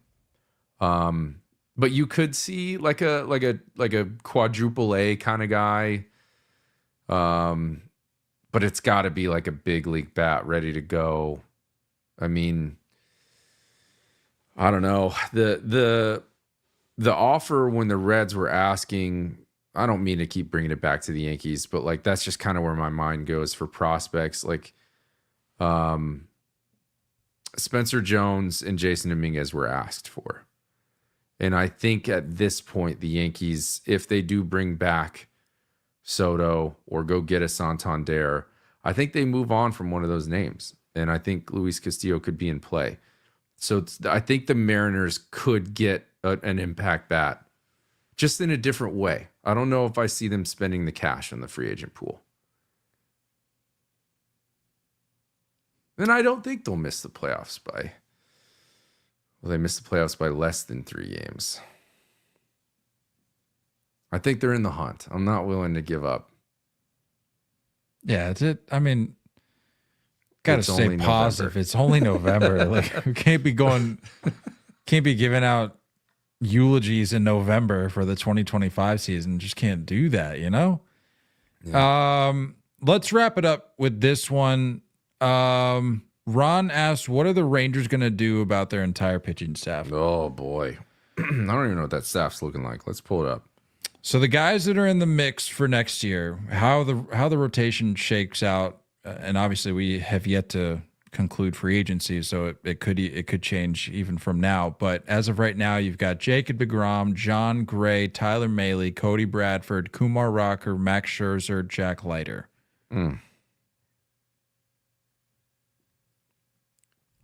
But But you could see like a quadruple A kind of guy. But it's got to be like a big league bat ready to go. I mean, I don't know. The offer when the Reds were asking, I don't mean to keep bringing it back to the Yankees, but like that's just kind of where my mind goes for prospects. Like Spencer Jones and Jason Dominguez were asked for. And I think at this point, the Yankees, if they do bring back Soto or go get a Santander, I think they move on from one of those names. And I think Luis Castillo could be in play. So I think the Mariners could get an impact bat just in a different way. I don't know if I see them spending the cash on the free agent pool. And I don't think they'll miss the playoffs by... Well, they missed the playoffs by less than 3 games. I think they're in the hunt. I'm not willing to give up. Yeah, it's it. I mean, gotta stay positive. November. It's only November. Like we can't be giving out eulogies in November for the 2025 season. Just can't do that, you know? Yeah. Let's wrap it up with this one. Ron asks, what are the Rangers going to do about their entire pitching staff? Oh, boy. I don't even know what that staff's looking like. Let's pull it up. So the guys that are in the mix for next year, how the rotation shakes out, and obviously we have yet to conclude free agency, so it could change even from now. But as of right now, you've got Jacob deGrom, John Gray, Tyler Mahle, Cody Bradford, Kumar Rocker, Max Scherzer, Jack Leiter.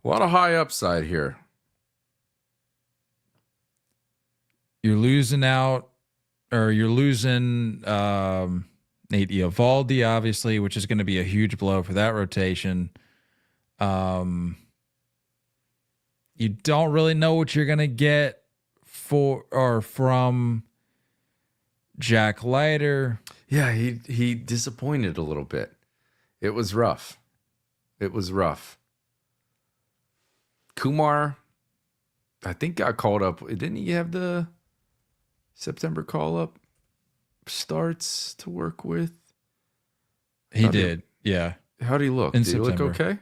A lot of high upside here. You're losing Nate Eovaldi, obviously, which is going to be a huge blow for that rotation. You don't really know what you're going to get from Jack Leiter. Yeah, he disappointed a little bit. It was rough. Kumar, I think, got called up. Didn't he have the September call-up starts to work with? He did, yeah. How'd he look? In Did he look okay?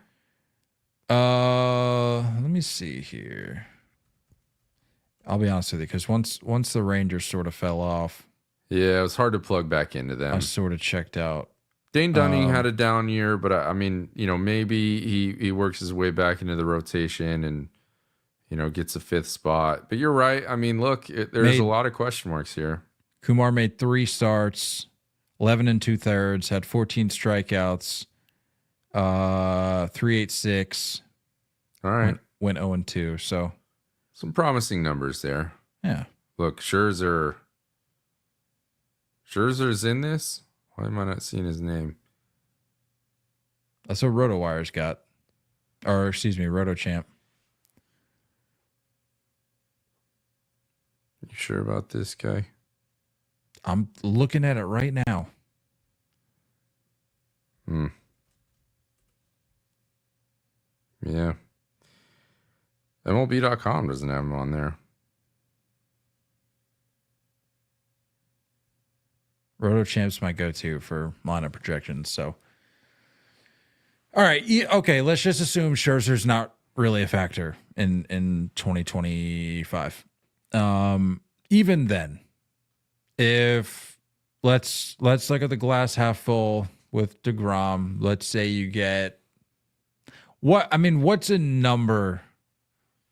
Let me see here. I'll be honest with you, because once the Rangers sort of fell off. Yeah, it was hard to plug back into them. I sort of checked out. Dane Dunning had a down year, but I mean, maybe he works his way back into the rotation and, gets a 5th spot. But you're right. I mean, look, there's a lot of question marks here. Kumar made 3 starts, 11 2/3, had 14 strikeouts, 3.86. All right. Went 0-2. So some promising numbers there. Yeah. Look, Scherzer's in this. Why am I not seeing his name? That's what RotoWire's got. Or, excuse me, RotoChamp. You sure about this guy? I'm looking at it right now. Yeah. MLB.com doesn't have him on there. RotoChamp's my go-to for lineup projections. So, all right, okay. Let's just assume Scherzer's not really a factor in 2025. Even then, if let's look at the glass half full with deGrom. Let's say you get what's a number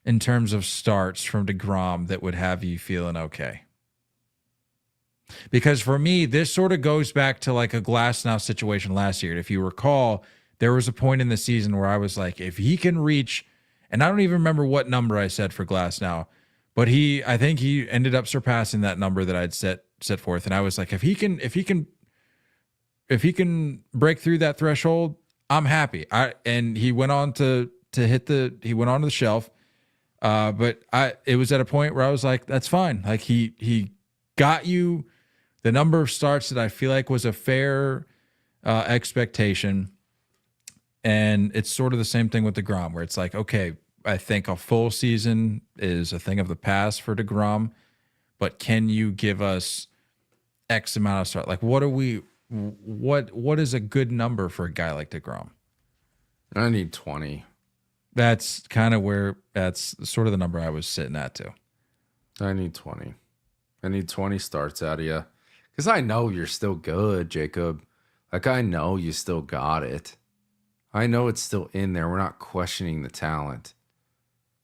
in terms of starts from deGrom that would have you feeling okay? Because for me, this sort of goes back to like a Glasnow situation last year. If you recall, there was a point in the season where I was like, if he can reach, and I don't even remember what number I said for Glasnow, but I think he ended up surpassing that number that I'd set forth. And I was like, if he can break through that threshold, I'm happy. And he went on to the shelf. But it was at a point where I was like, that's fine. Like he got you the number of starts that I feel like was a fair expectation. And it's sort of the same thing with deGrom, where it's like, okay, I think a full season is a thing of the past for deGrom. but can you give us X amount of start? Like, what is a good number for a guy like DeGrom? I need 20. That's sort of the number I was sitting at too. I need 20. I need 20 starts out of you. Because I know you're still good, Jacob. Like, I know you still got it. I know it's still in there. We're not questioning the talent.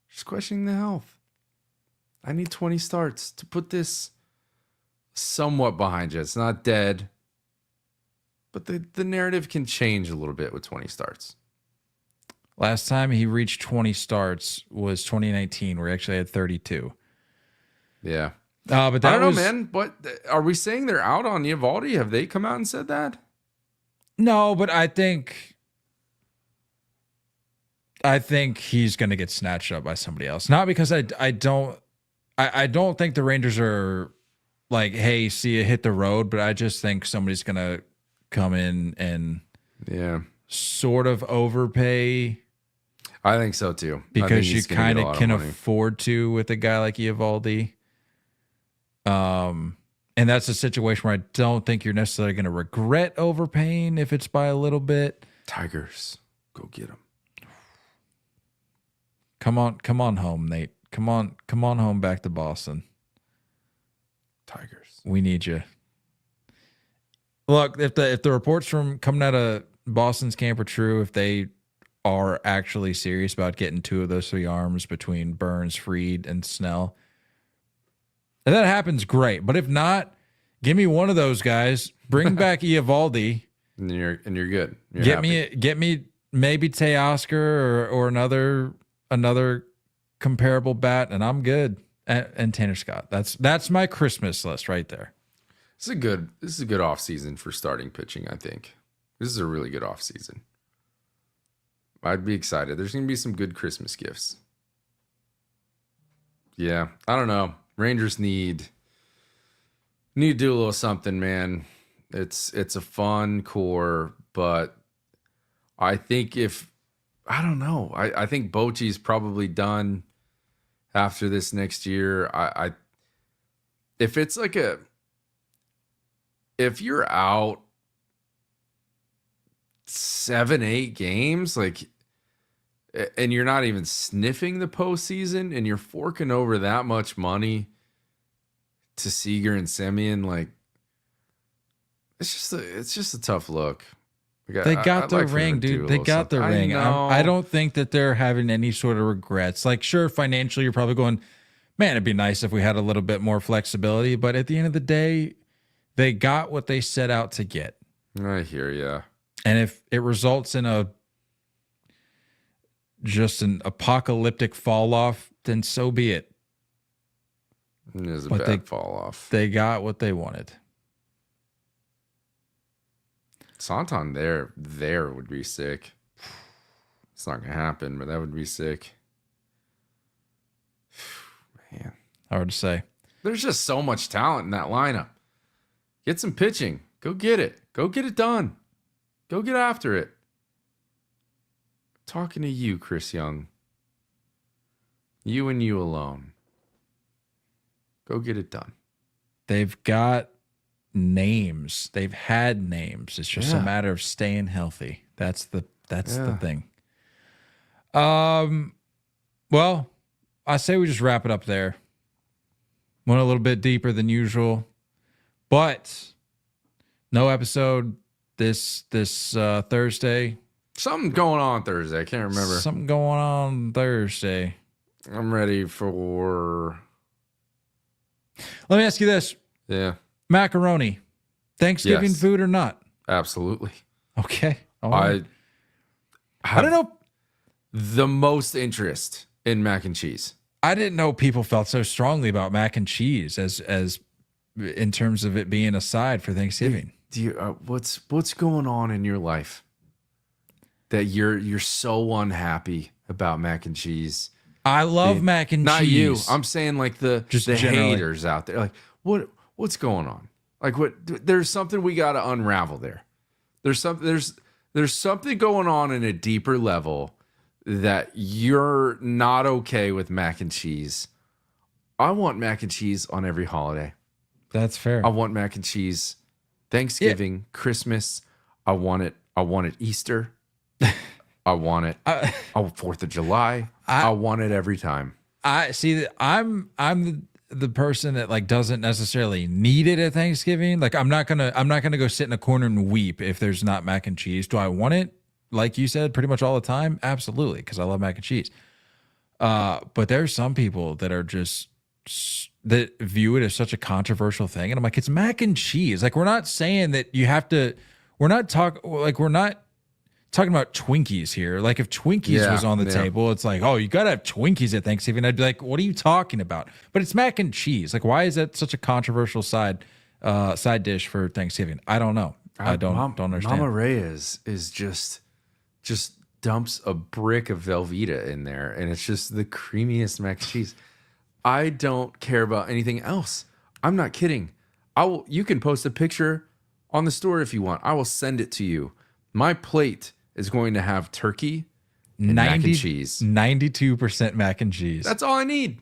Just questioning the health. I need 20 starts to put this somewhat behind you. It's not dead. But the narrative can change a little bit with 20 starts. Last time he reached 20 starts was 2019, where he actually had 32. Yeah. But I don't know, man. But are we saying they're out on Eovaldi? Have they come out and said that? No, but I think he's going to get snatched up by somebody else. Not because I don't think the Rangers are like, hey, see you hit the road, but I just think somebody's going to come in and sort of overpay. I think so too. Because you kind of can afford to with a guy like Eovaldi. And that's a situation where I don't think you're necessarily going to regret overpaying if it's by a little bit. Tigers, go get them. Come on home, Nate. Come on home back to Boston. Tigers, we need you. Look, if the reports from coming out of Boston's camp are true, if they are actually serious about getting two of those three arms between Burns, Fried, and Snell, if that happens, great. But if not, give me one of those guys. Bring back Eovaldi, and you're good. Get me maybe Teoscar or another comparable bat, and I'm good. And Tanner Scott. That's my Christmas list right there. This is a good off season for starting pitching. I think this is a really good off season. I'd be excited. There's going to be some good Christmas gifts. Yeah, I don't know. Rangers need to do a little something, man. It's a fun core, but I think I don't know. I think Bochy's probably done after this next year. If it's like if you're out 7-8 games, like, and you're not even sniffing the postseason, and you're forking over that much money to Seager and Semien, like, it's just a tough look. They got the ring, dude. They got the ring. I don't think that they're having any sort of regrets. Like, sure, financially, you're probably going, man, it'd be nice if we had a little bit more flexibility. But at the end of the day, they got what they set out to get. I hear ya. And if it results in just an apocalyptic fall off, then so be it. It is a bad fall off. They got what they wanted. Santander there would be sick. It's not gonna happen, but that would be sick. Man, hard to say. There's just so much talent in that lineup. Get some pitching. Go get it. Go get it done. Go get after it. Talking to you, Chris Young. You and you alone. Go get it done. They've got names. They've had names. It's just a matter of staying healthy. That's the thing. Well, I say we just wrap it up there. Went a little bit deeper than usual, but no episode this Thursday. Something going on Thursday. I can't remember. Something going on Thursday. I'm ready for. Let me ask you this. Yeah. Macaroni. Thanksgiving food or not? Absolutely. Okay. Right. I don't know the most interest in mac and cheese. I didn't know people felt so strongly about mac and cheese as in terms of it being a side for Thanksgiving. Do you what's going on in your life that you're so unhappy about mac and cheese? I love mac and not cheese. Not you. I'm saying like the haters out there. Like what's going on? Like there's something we got to unravel there. There's something going on in a deeper level that you're not okay with mac and cheese I want mac and cheese on every holiday. That's fair. I want mac and cheese Thanksgiving, Christmas. I want it Easter. I want it 4th of July. I want it every time. I see that I'm the person that like doesn't necessarily need it at Thanksgiving. Like I'm not gonna go sit in a corner and weep if there's not mac and cheese. Do I want it? Like you said, pretty much all the time? Absolutely, because I love mac and cheese. But there's some people that are just that view it as such a controversial thing, and I'm like, it's mac and cheese. Like we're not saying that you have to. We're not talking about Twinkies here. Like if Twinkies was on the table, it's like, oh, you got to have Twinkies at Thanksgiving. I'd be like, what are you talking about? But it's mac and cheese. Like, why is that such a controversial side dish for Thanksgiving? I don't know. I don't understand. Mama Reyes is just dumps a brick of Velveeta in there, and it's just the creamiest mac and cheese. I don't care about anything else. I'm not kidding. You can post a picture on the store if you want. I will send it to you. My plate is going to have turkey and mac and cheese. 92% mac and cheese. That's all I need.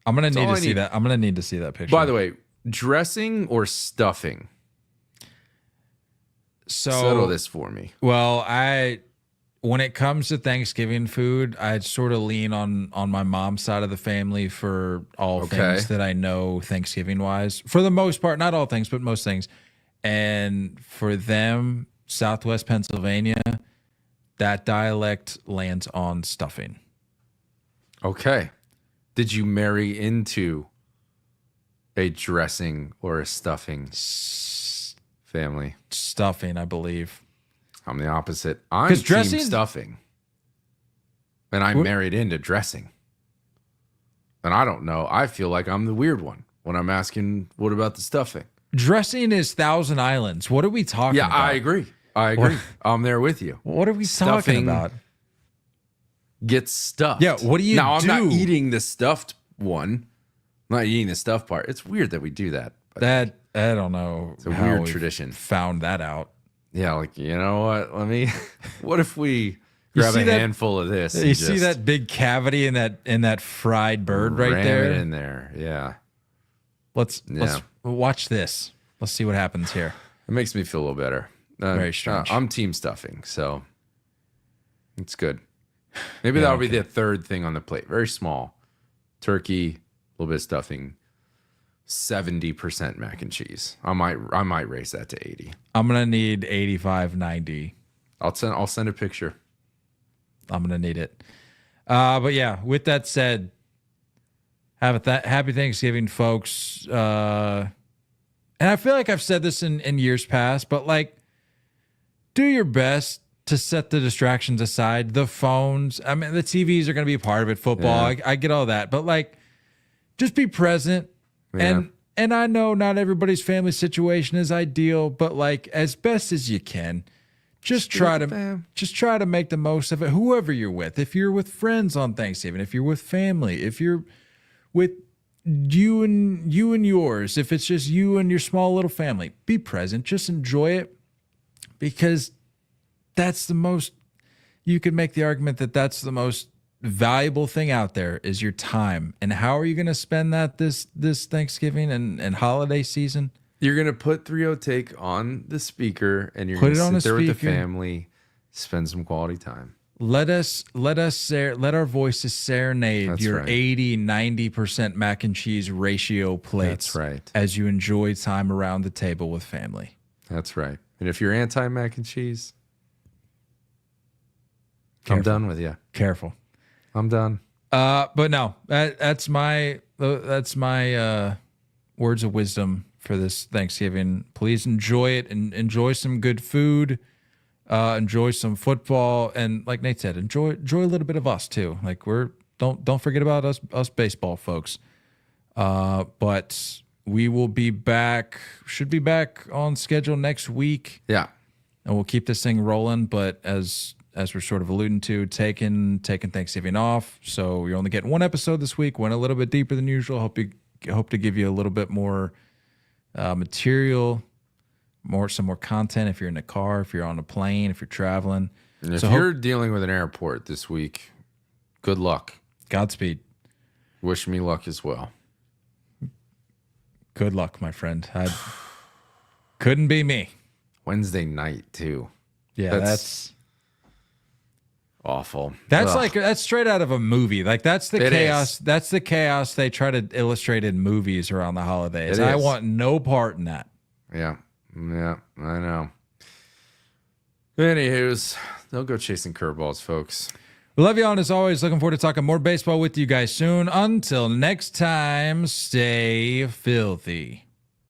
I'm going to need to see that. I'm going to need to see that picture. By the way, dressing or stuffing? So settle this for me. Well, when it comes to Thanksgiving food, I sort of lean on my mom's side of the family for all things that I know Thanksgiving wise. For the most part, not all things, but most things. And for them, Southwest Pennsylvania, that dialect lands on stuffing. Okay. Did you marry into a dressing or a stuffing family? Stuffing, I believe. I'm the opposite. I'm team stuffing. And I married into dressing. And I don't know. I feel like I'm the weird one when I'm asking, what about the stuffing? Dressing is Thousand Islands. What are we talking about? Yeah, I agree. I'm there with you. What are we talking about? Gets stuffed. Yeah, what do you do? Now, I'm not eating the stuffed one. I'm not eating the stuffed part. It's weird that we do that. I don't know. It's a weird tradition. Found that out. Yeah, like, you know what? What if we grab a handful of this? You see that big cavity in that fried bird right there? Ram it in there, yeah. Let's watch this. Let's see what happens here. It makes me feel a little better. Very strange. I'm team stuffing, so it's good. Maybe that'll be the third thing on the plate. Very small. Turkey, a little bit of stuffing, 70% mac and cheese. I might raise that to 80. I'm gonna need 85, 90. I'll send a picture. I'm gonna need it. But yeah, with that said, happy Thanksgiving, folks. And I feel like I've said this in years past, but like, do your best to set the distractions aside. The phones, I mean, the TVs are going to be a part of it. Football, I get all that, but like, just be present. Yeah. And I know not everybody's family situation is ideal, but like as best as you can, just try to make the most of it. Whoever you're with, if you're with friends on Thanksgiving, if you're with family, if you're with you and yours, if it's just you and your small little family, be present. Just enjoy it, because that's the most. You could make the argument that that's the most valuable thing out there is your time. And how are you going to spend that this Thanksgiving and holiday season? You're going to put 3-0 Take on the speaker, and you're going to sit there with the family, spend some quality time. Let our voices serenade your 80-90% mac and cheese ratio plates. That's right. As you enjoy time around the table with family. That's right. And if you're anti mac and cheese, Careful. I'm done with you. Careful. I'm done. But no, that's my words of wisdom for this Thanksgiving. Please enjoy it and enjoy some good food. Enjoy some football, and like Nate said, enjoy a little bit of us too. Like don't forget about us baseball folks. But we will be back. Should be back on schedule next week. Yeah, and we'll keep this thing rolling. But as we're sort of alluding to, taking Thanksgiving off, so you're only getting one episode this week. Went a little bit deeper than usual. Hope to give you a little bit more material. Some more content if you're in a car, if you're on a plane, if you're traveling. And if you're dealing with an airport this week, good luck. Godspeed. Wish me luck as well. Good luck, my friend. Couldn't be me. Wednesday night too. Yeah, that's awful. That's that's straight out of a movie. Like that's the chaos. That's the chaos they try to illustrate in movies around the holidays. I want no part in that. Yeah, I know. Anywho's, they'll go chasing curveballs, folks. We love you all, and as always, looking forward to talking more baseball with you guys soon. Until next time, stay filthy.